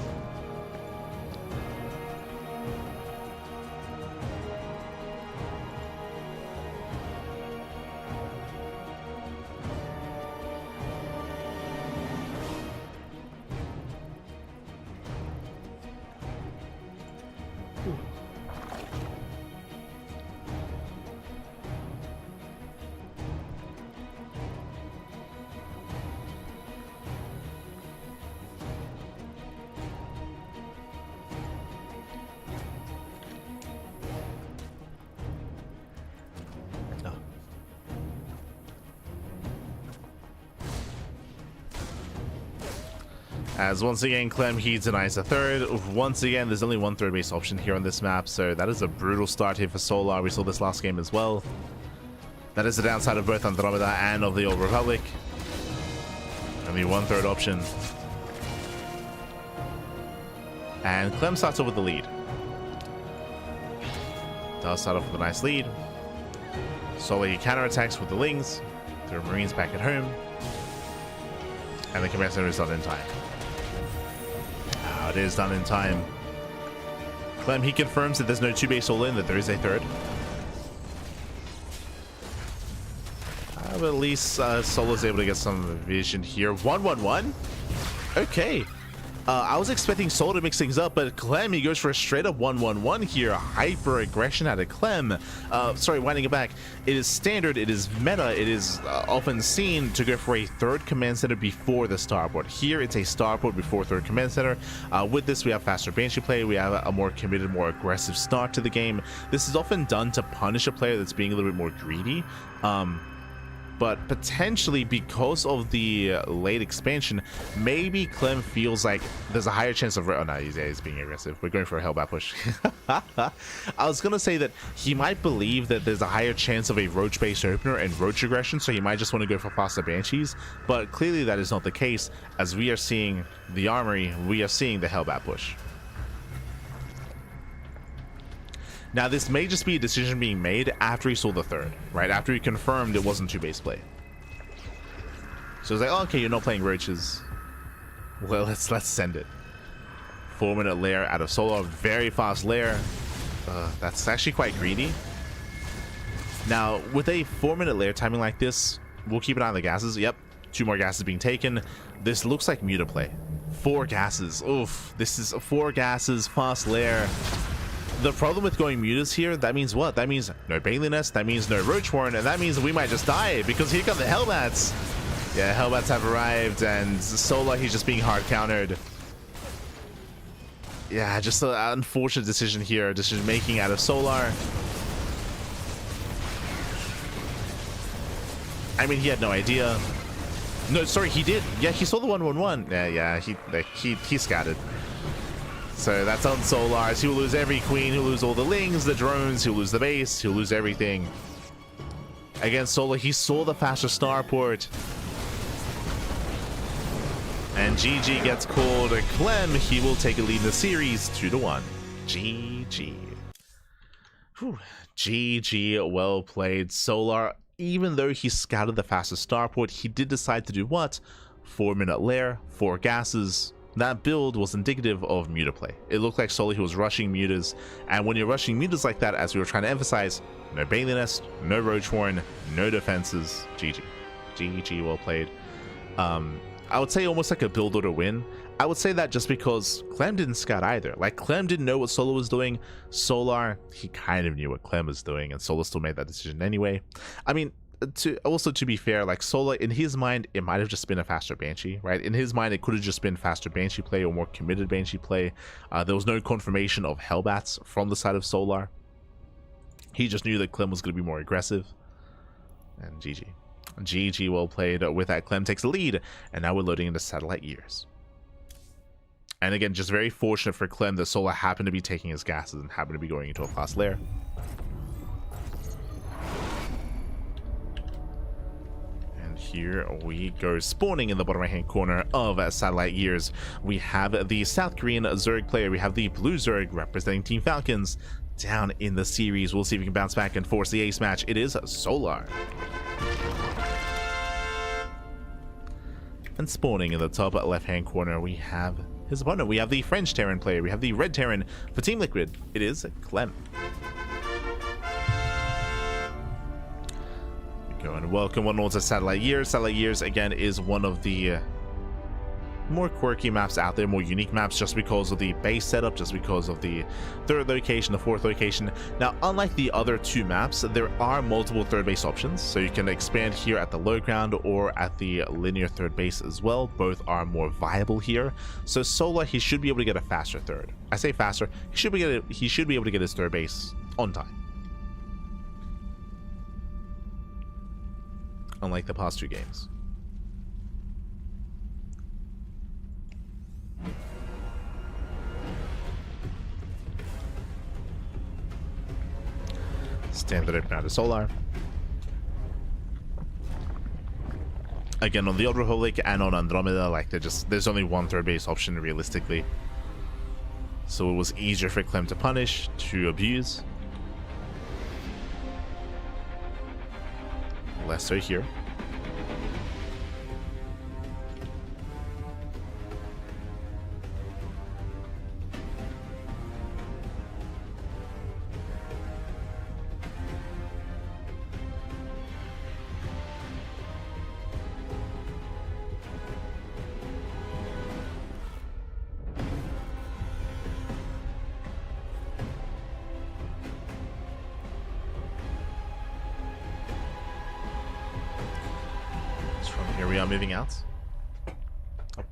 As once again, Clem, he denies a third. Once again, there's only one third base option here on this map, so that is a brutal start here for Solar. We saw this last game as well. That is the downside of both Andromeda and of the Old Republic. Only one third option. And Clem starts off with the lead. Does start off with a nice lead. Solar, he counterattacks with the Lings. There are Marines back at home. And the command center is not in time. It is done in time. Clem, he confirms that there's no 2-base all-in, that there is a third. But at least Solo's able to get some vision here. 1-1-1. Okay. I was expecting Soul to mix things up, but Clem, he goes for a straight up 1-1-1 here. Hyper aggression out of Clem. Sorry, winding it back. It is standard, it is meta, it is often seen to go for a third command center before the starboard. Here, it's a starboard before third command center. With this, we have faster Banshee play. We have a more committed, more aggressive start to the game. This is often done to punish a player that's being a little bit more greedy. But potentially because of the late expansion, maybe Clem feels like there's a higher chance of... Oh no, he's being aggressive. We're going for a Hellbat push. I was gonna say that he might believe that there's a higher chance of a Roach-based opener and Roach aggression, so he might just want to go for faster Banshees, but clearly that is not the case. As we are seeing the Armory, we are seeing the Hellbat push. Now, this may just be a decision being made after he saw the third, right? After he confirmed it wasn't two-base play. So it's like, oh, okay, you're not playing Roaches. Well, let's send it. 4-minute lair out of Solar, very fast lair. That's actually quite greedy. Now, with a 4-minute lair timing like this, we'll keep an eye on the gases. Yep, 2 more gases being taken. This looks like Muta play. 4 gases. Oof, this is 4 gases, fast lair. The problem with going mutas here, that means what? That means no Bailey Nest, that means no Roach Warren, and that means we might just die, because here come the Hellbats. Yeah, Hellbats have arrived, and Solar, he's just being hard countered. Yeah, just an unfortunate decision here, decision making out of Solar. I mean, he had no idea. No, sorry, he did. Yeah, he saw the 1-1-1. Yeah, he scattered. So that's on Solar. He'll lose every queen, he'll lose all the lings, the drones, he'll lose the base, he'll lose everything. Against Solar, he saw the faster starport. And GG gets called. Clem, he will take a lead in the series 2-1. GG. Whew. GG, well played. Solar, even though he scouted the fastest starport, he did decide to do what? 4-minute lair, 4 gases. That build was indicative of Muta play. It looked like Solar, he was rushing Mutas, and when you're rushing Mutas like that, as we were trying to emphasize, no Bailey Nest, no Roach Horn, no defenses. GG. GG, well played. I would say almost like a build order win. I would say that just because Clem didn't scout either. Like, Clem didn't know what Solar was doing. Solar, he kind of knew what Clem was doing, and Solar still made that decision anyway. I mean, to be fair, like, Solar, in his mind, it might have just been a faster Banshee, right? In his mind, it could have just been faster Banshee play or more committed Banshee play. There was no confirmation of Hellbats from the side of Solar. He just knew that Clem was going to be more aggressive. And GG. GG, well played. With that, Clem takes the lead, and now we're loading into Satellite Years. And again, just very fortunate for Clem that Solar happened to be taking his gases and happened to be going into a fast lair. Here we go, spawning in the bottom right hand corner of Satellite Years. We have the South Korean Zerg player, we have the Blue Zerg representing Team Falcons down in the series. We'll see if we can bounce back and force the ace match. It is Solar. And spawning in the top left hand corner, we have his opponent. We have the French Terran player, we have the Red Terran for Team Liquid. It is Clem. And welcome one all to Satellite Years. Satellite Years, again, is one of the more quirky maps out there, more unique maps, just because of the base setup, just because of the 3rd location, the 4th location. Now, unlike the other 2 maps, there are multiple 3rd base options, so you can expand here at the low ground or at the linear 3rd base as well. Both are more viable here. So Solar, he should be able to get a faster 3rd. I say faster, he should be able to get his 3rd base on time. Unlike the past 2 games. Standard open out of Solar. Again, on the Old Republic and on Andromeda, like, there's only one 3rd base option realistically. So it was easier for Clem to punish, to abuse. Less so here. we are moving out. Oh.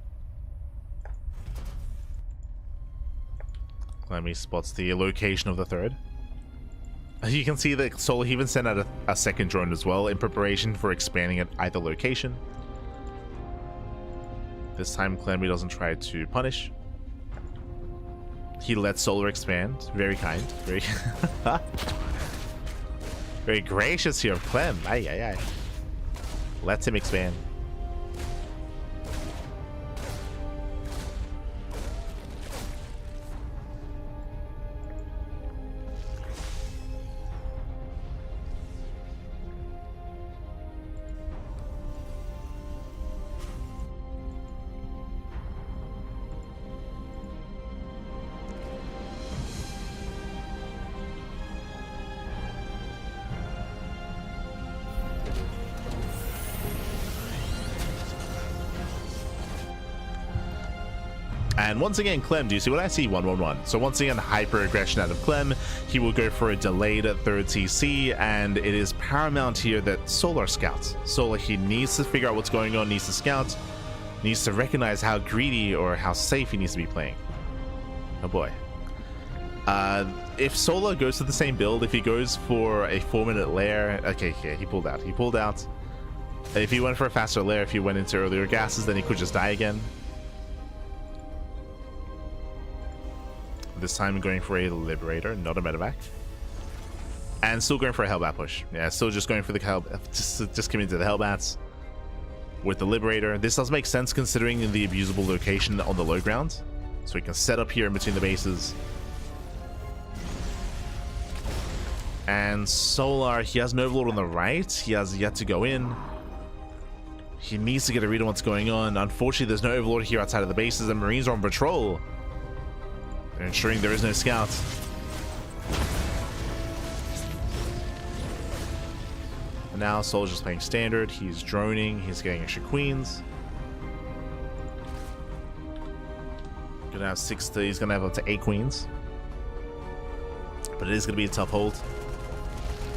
Clem spots the location of the third. You can see that Solar even sent out a second drone as well in preparation for expanding at either location. This time Clem doesn't try to punish. He lets Solar expand. Very kind. Very very gracious here of Clem. Aye, aye, aye. Let him expand. And once again, Clem, do you see what I see? 1-1-1. So once again, hyper aggression out of Clem. He will go for a delayed third CC, and it is paramount here that Solar scouts. Solar, he needs to figure out what's going on, needs to scout, needs to recognize how greedy or how safe he needs to be playing. Oh boy. If Solar goes to the same build, if he goes for a 4-minute lair, okay, yeah, he pulled out. He pulled out. If he went for a faster lair, if he went into earlier gases, then he could just die again. This time going for a Liberator, not a medevac. And still going for a Hellbat push. Yeah, still just going for the just coming to the Hellbats with the Liberator. This does make sense considering the abusable location on the low ground. So we can set up here in between the bases. And Solar, he has an Overlord on the right. He has yet to go in. He needs to get a read on what's going on. Unfortunately, there's no Overlord here outside of the bases, and Marines are on patrol. They're ensuring there is no scouts. And now Soldier's playing standard. He's droning. He's getting extra queens. Gonna have he's gonna have up to 8 queens. But it is gonna be a tough hold.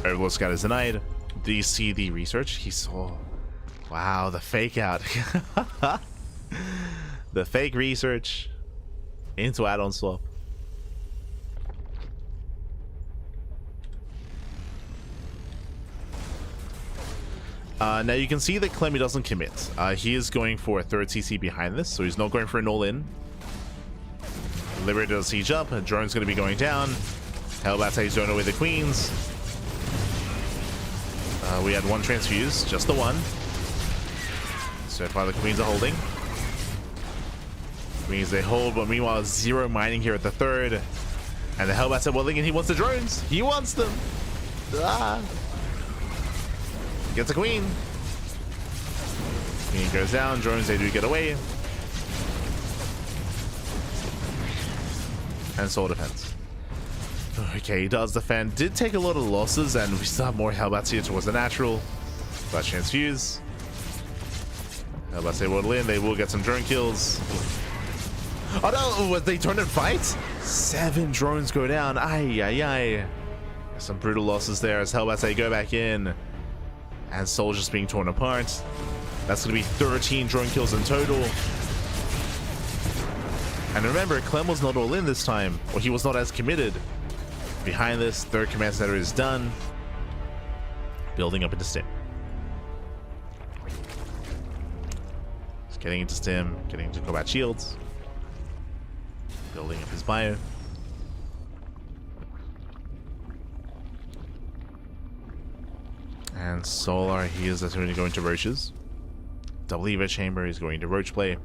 Overlord scout is denied. Do you see the research? He saw. Wow, the fake out. The fake research into add-on swap. Now you can see that Clem doesn't commit. He is going for a third CC behind this, so he's not going for an all-in. Liberator does siege up, a drone's going to be going down. Hellbat takes don't know where the queens. We had 1 transfuse, just the 1. So far the queens are holding. Queens they hold, but meanwhile 0 mining here at the 3rd. And the Hellbats are willing and he wants the drones. He wants them. Ah. Gets a queen. Queen goes down. Drones, they do get away. And Soul defends. Okay, he does defend. Did take a lot of losses, and we still have more Hellbats here towards the natural. But transfuse. Hellbats able to win. They will get some drone kills. Oh no! Was they turn and fight? 7 drones go down. Aye, aye, aye. Some brutal losses there as Hellbats they go back in. And Soldiers being torn apart. That's going to be 13 drone kills in total. And remember, Clem was not all in this time, or he was not as committed. Behind this, 3rd command center is done. Building up into stim. Just getting into stim, getting into combat shields. Building up his bio. And Solar, he is definitely going to roaches. Double Evo chamber is going to roach play.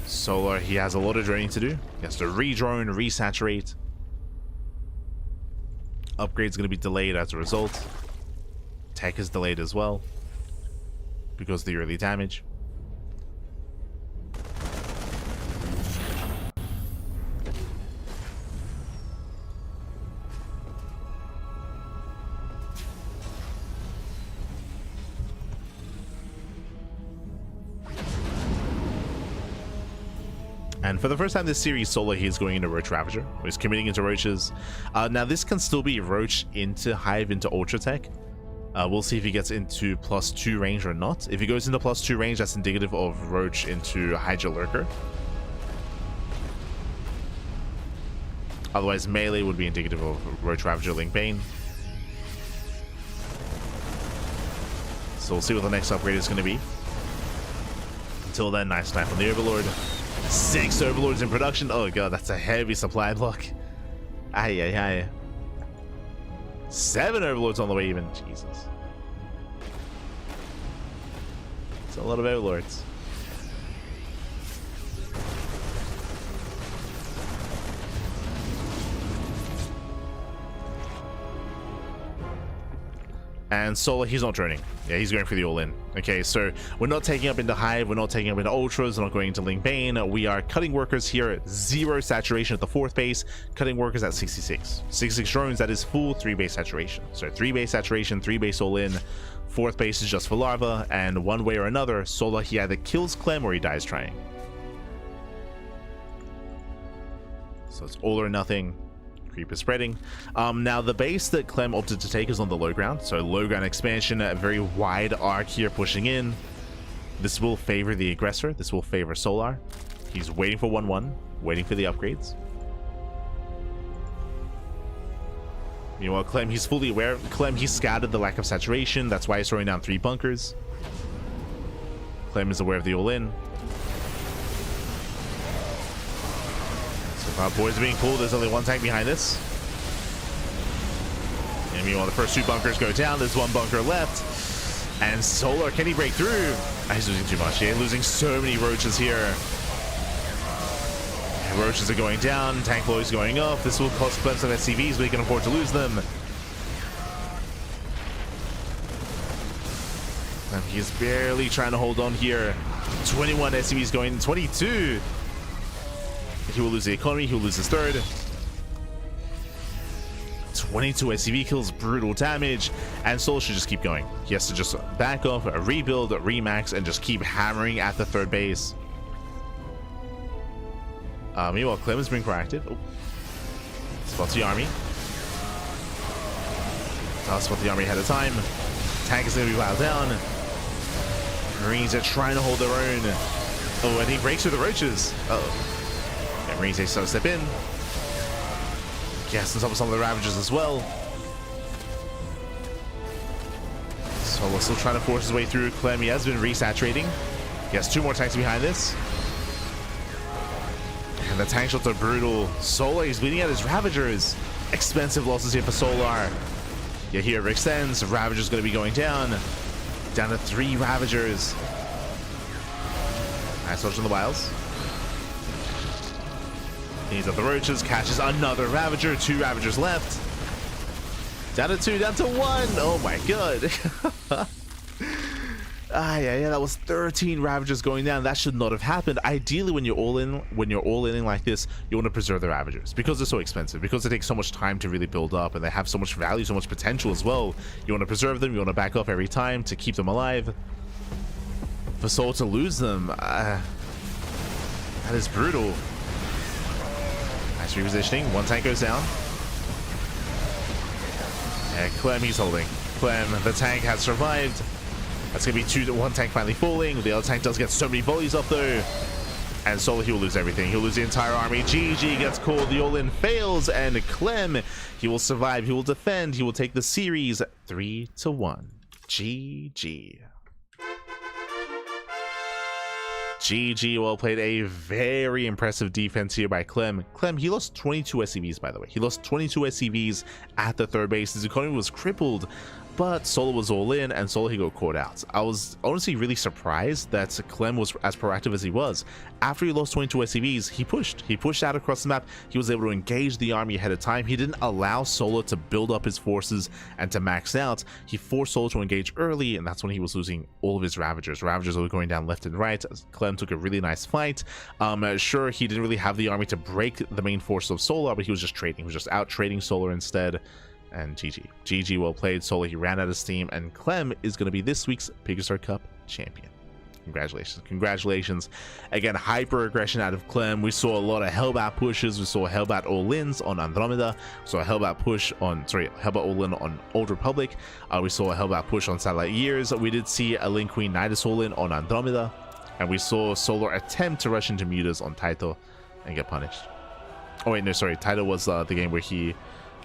Solar, he has a lot of droning to do. He has to re-drone, resaturate. Upgrade's going to be delayed as a result. Tech is delayed as well because of the early damage. And for the first time this series, Solar, he's going into Roach Ravager. He's committing into Roaches. Now, this can still be Roach into Hive into Ultra Tech. We'll see if he gets into +2 range or not. If he goes into +2 range, that's indicative of Roach into Hydra Lurker. Otherwise, melee would be indicative of Roach Ravager Link Bane. So we'll see what the next upgrade is going to be. Until then, nice snipe on the Overlord. 6 Overlords in production. Oh god, that's a heavy supply block. Aye, aye, aye. 7 Overlords on the way even. Jesus. It's a lot of Overlords. And Solo, he's not droning. Yeah, he's going for the all-in. Okay, so we're not taking up into Hive, we're not taking up into Ultras, we're not going into Link Bane. We are cutting workers here at 0 saturation at the 4th base, cutting workers at 66. 66 drones, that is full 3 base saturation. So 3 base saturation, 3 base all-in, 4th base is just for larva, and one way or another, Solo, he either kills Clem or he dies trying. So it's all or nothing. Creeper spreading. Now the base that Clem opted to take is on the low ground, so low ground expansion, a very wide arc here pushing in. This will favor the aggressor, this will favor Solar. He's waiting for 1-1, waiting for the upgrades. Meanwhile, Clem, he's fully aware. Clem, he scouted the lack of saturation, that's why he's throwing down 3 bunkers. Clem is aware of the all-in. Boys are being pulled. There's only 1 tank behind this. And meanwhile, the first 2 bunkers go down. There's 1 bunker left. And Solar, can he break through? He's losing too much. Yeah, losing so many roaches here. And roaches are going down. Tank flow is going up. This will cost Clem some SCVs, but he can afford to lose them. And he's barely trying to hold on here. 21 SCVs going, 22. He will lose the economy, he will lose his 3rd. 22 SCV kills, brutal damage, and Soul should just keep going. He has to just back off, rebuild, remax, and just keep hammering at the 3rd base. Meanwhile, Clem is being proactive. Oh. Spots the army. Spot the army ahead of time. Tank is going to be wound down. Marines are trying to hold their own. Oh, and he breaks through the roaches. Uh-oh. Marines, they start to step in. Gas on top of some of the Ravagers as well. Solo still trying to force his way through. Clem, he has been resaturating. He has 2 more tanks behind this. And the tank shots are brutal. Solar, he's bleeding out his Ravagers. Expensive losses here for Solar. Yeah, here it extends. Ravager's going to be going down. Down to 3 Ravagers. Nice dodge on the Wiles. He's up the roaches, catches another Ravager, 2 Ravagers left. Down to 2, down to 1. Oh my god. Yeah, that was 13 Ravagers going down. That should not have happened. Ideally, when you're all in like this, you want to preserve the Ravagers because they're so expensive, because they take so much time to really build up, and they have so much value, so much potential as well. You want to preserve them, you want to back off every time to keep them alive. For Soul to lose them, that is brutal. Nice repositioning. 1 tank goes down. And Clem, he's holding. Clem, the tank has survived. That's going to be 1 tank finally falling. The other tank does get so many volleys off though. And Solo, he will lose everything. He'll lose the entire army. GG gets called. The all-in fails. And Clem, he will survive. He will defend. He will take the series 3-1. GG. GG, well played. A very impressive defense here by Clem. Clem, he lost 22 SCVs, by the way. He lost 22 SCVs at the 3rd base. His economy was crippled, but Solo was all in, and Solo, he got caught out. I was honestly really surprised that Clem was as proactive as he was. After he lost 22 SCVs, he pushed out across the map. He was able to engage the army ahead of time. He didn't allow Solo to build up his forces and to max out. He forced Solo to engage early, and that's when he was losing all of his Ravagers. Ravagers were going down left and right. Clem took a really nice fight. Sure, he didn't really have the army to break the main force of Solar, but he was just trading. He was just out trading Solar instead. And GG, well played. Solar, he ran out of steam, and Clem is going to be this week's PiGosaur Cup champion. Congratulations. Again, hyper aggression out of Clem. We saw a lot of Hellbat pushes. We saw Hellbat all-ins on Andromeda. We saw a Hellbat push on, Hellbat all-in on Old Republic. We saw a Hellbat push on Satellite Years. We did see a Link Queen Nidus all-in on Andromeda. And we saw Solar attempt to rush into Mutas on Taito and get punished. Oh wait, no, sorry. Taito was the game where he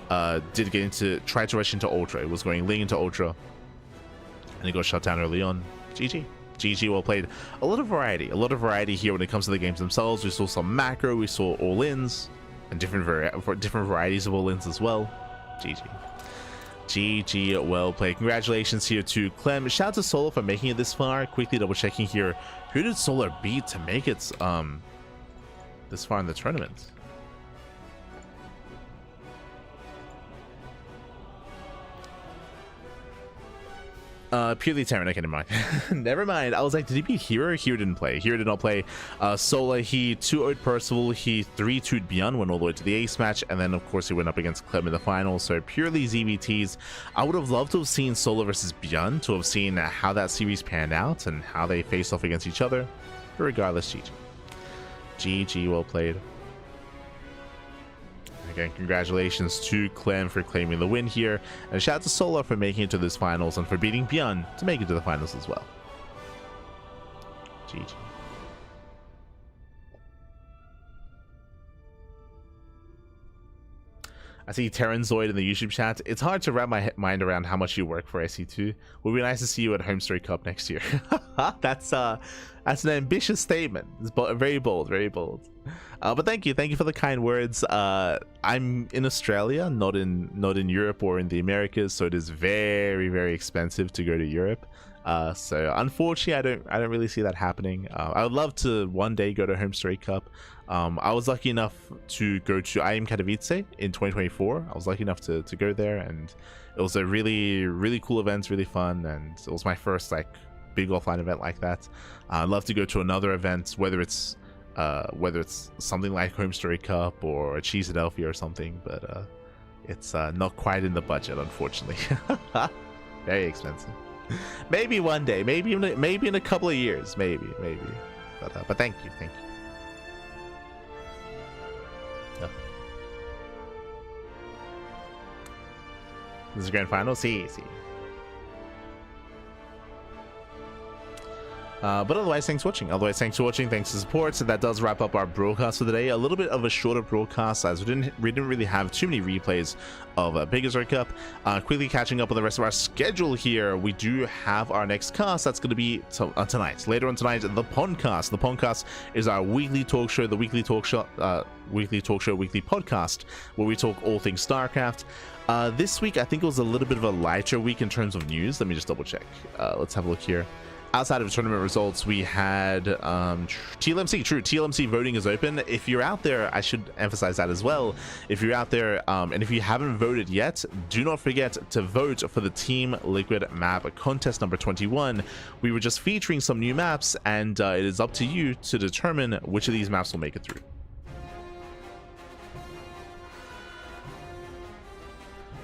tried to rush into Ultra. It was going Ling into Ultra. And he got shut down early on. GG. GG, well played. A lot of variety here when it comes to the games themselves. We saw some macro, we saw all-ins, and different varieties of all-ins as well. GG. GG, well played. Congratulations here to Clem. Shout out to Solar for making it this far. Quickly double checking here. Who did Solar beat to make it this far in the tournament? Purely Terran. Okay, never mind. Never mind. I was like, did he beat Hero? Hero didn't play. Hero did not play. Sola, he 2-0'd Percival. He 3-2'd ByuN, went all the way to the ace match. And then, of course, he went up against Clem in the final. So purely ZVTs. I would have loved to have seen Sola versus ByuN, to have seen how that series panned out and how they faced off against each other. But regardless, GG. GG, well played. Again, congratulations to Clem for claiming the win here, and shout out to Solar for making it to this finals and for beating ByuN to make it to the finals as well. GG. I see Terran Zoid in the YouTube chat. It's hard to wrap my mind around how much you work for SC2. Would be nice to see you at Home Story Cup next year. That's an ambitious statement. It's very bold, very bold. But thank you for the kind words. I'm in Australia, not in Europe or in the Americas, so it is very, very expensive to go to Europe. So unfortunately, I don't really see that happening. I would love to one day go to Home Story Cup. I was lucky enough to go to IM Katowice in 2024. I was lucky enough to go there, and it was a really, really cool event, really fun, and it was my first like big offline event like that. I'd love to go to another event, whether it's something like Home Story Cup or a Cheese Adelphia or something, but it's not quite in the budget, unfortunately. Very expensive. Maybe one day, maybe in a couple of years, maybe. But thank you. No. This is the grand final. See. But otherwise, thanks for watching. Thanks for the support. So that does wrap up our broadcast for the day. A little bit of a shorter broadcast, as we didn't really have too many replays of PiGosaur Cup. Quickly catching up on the rest of our schedule here. We do have our next cast. That's going to be tonight. Later on tonight, the Pondcast. The Pondcast is our weekly talk show, weekly podcast, where we talk all things StarCraft. This week, I think it was a little bit of a lighter week in terms of news. Let me just double check. Let's have a look here. Outside of tournament results, we had TLMC. True, TLMC voting is open. If you're out there, I should emphasize that as well. If you're out there, and if you haven't voted yet, do not forget to vote for the Team Liquid map contest number 21. We were just featuring some new maps, and it is up to you to determine which of these maps will make it through.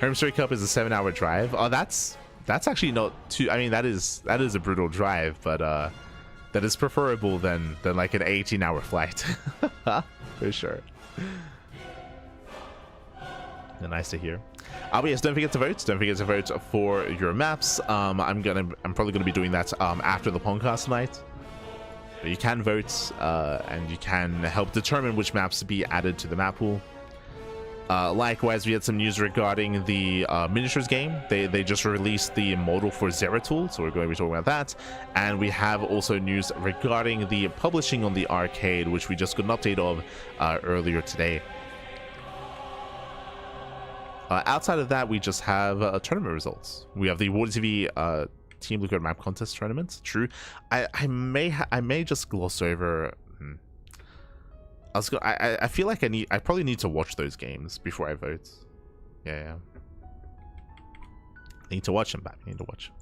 Home Story Cup is a 7-hour drive. Oh, that's actually not too. I mean, that is a brutal drive, but that is preferable than like an 18-hour flight. For sure. Nice to hear. But yes, don't forget to vote. Don't forget to vote for your maps. I'm probably gonna be doing that after the podcast tonight. But you can vote, and you can help determine which maps to be added to the map pool. Likewise, we had some news regarding the miniatures game. They just released the model for Zeratul, so we're going to be talking about that. And we have also news regarding the publishing on the arcade, which we just got an update of earlier today. Outside of that, we just have tournament results. We have the Water TV Team Liquid Map Contest tournament. True, I may just gloss over. I feel like I probably need to watch those games before I vote. Yeah. I need to watch them back. I need to watch.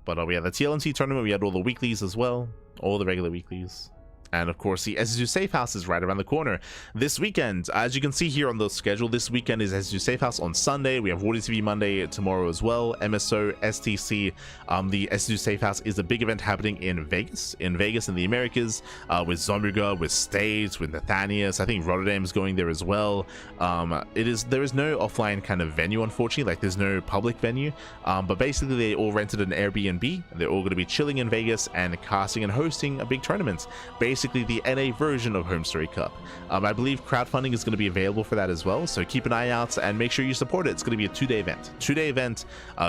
But we had the TLNT tournament. We had all the weeklies as well. All the regular weeklies. And of course, the SSU Safe House is right around the corner. This weekend, as you can see here on the schedule, this weekend is SSU Safe House on Sunday. We have Water TV Monday tomorrow as well. MSO, STC. The SSU Safe House is a big event happening in Vegas in the Americas, with Zomruga, with States, with Nathanius. I think Rotterdam's going there as well. There is no offline kind of venue, unfortunately. Like, there's no public venue. But basically, they all rented an Airbnb. They're all going to be chilling in Vegas and casting and hosting a big tournament. Basically the NA version of Home Story Cup. I believe crowdfunding is going to be available for that as well, so keep an eye out and make sure you support it. It's going to be a two-day event,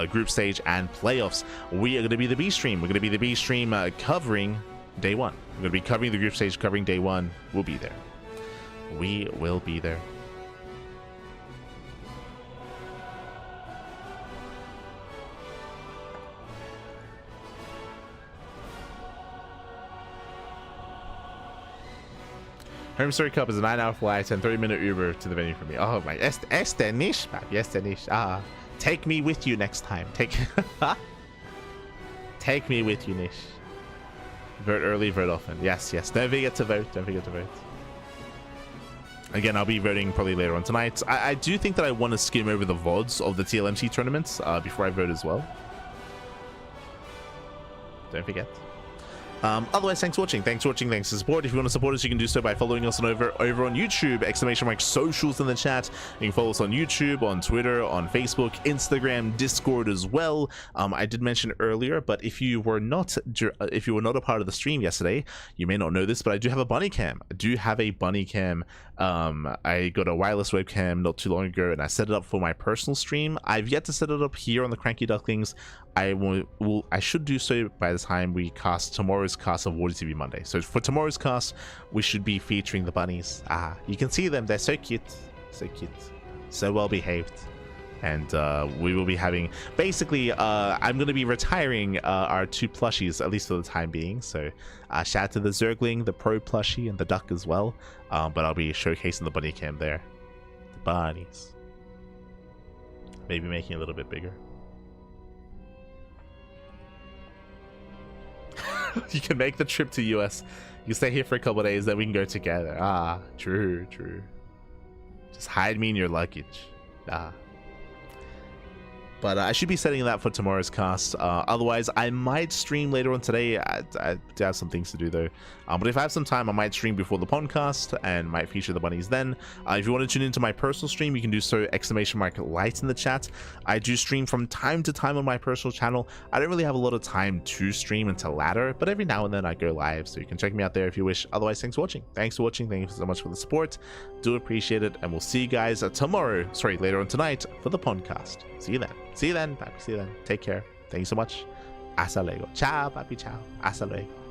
group stage and playoffs. We are going to be the B stream. We're going to be the B stream covering day one. We're going to be covering the group stage, covering day one. We'll be there. We will be there. Home Story Cup is a 9-hour flight and 30-minute Uber to the venue for me. Oh my, este niche, este niche. Take me with you next time. Take me with you, Nish. Vote early, vote often. Yes, yes. Don't forget to vote. Don't forget to vote. Again, I'll be voting probably later on tonight. I do think that I want to skim over the VODs of the TLMC tournaments before I vote as well. Don't forget. Otherwise, thanks for watching. Thanks for support. If you want to support us, you can do so by following us over on YouTube. ! Socials in the chat. You can follow us on YouTube, on Twitter, on Facebook, Instagram, Discord as well. I did mention earlier, but if you were not a part of the stream yesterday, you may not know this, but I do have a bunny cam. I got a wireless webcam not too long ago, and I set it up for my personal stream. I've yet to set it up here on the CranKy Ducklings. I should do so by the time we cast tomorrow's cast of Water TV Monday. So for tomorrow's cast, we should be featuring the bunnies. You can see them. They're so cute, so well behaved. And we will be having, basically, I'm going to be retiring our 2 plushies, at least for the time being. So shout out to the Zergling, the Pro plushie, and the Duck as well. But I'll be showcasing the bunny cam there. The bunnies. Maybe making it a little bit bigger. You can make the trip to US. You stay here for a couple of days, then we can go together. True. Just hide me in your luggage. But I should be setting that for tomorrow's cast. Otherwise, I might stream later on today. I do have some things to do though. But if I have some time, I might stream before the podcast and might feature the bunnies then. If you want to tune into my personal stream, you can do so ! Light in the chat. I do stream from time to time on my personal channel. I don't really have a lot of time to stream until latter, but every now and then I go live, so you can check me out there if you wish. Otherwise, thanks for watching. Thank you so much for the support. Do appreciate it, and we'll see you guys tomorrow. Sorry, later on tonight for the podcast. See you then. See you then, papi. See you then. Take care. Thank you so much. Hasta luego. Ciao, papi. Ciao. Hasta luego.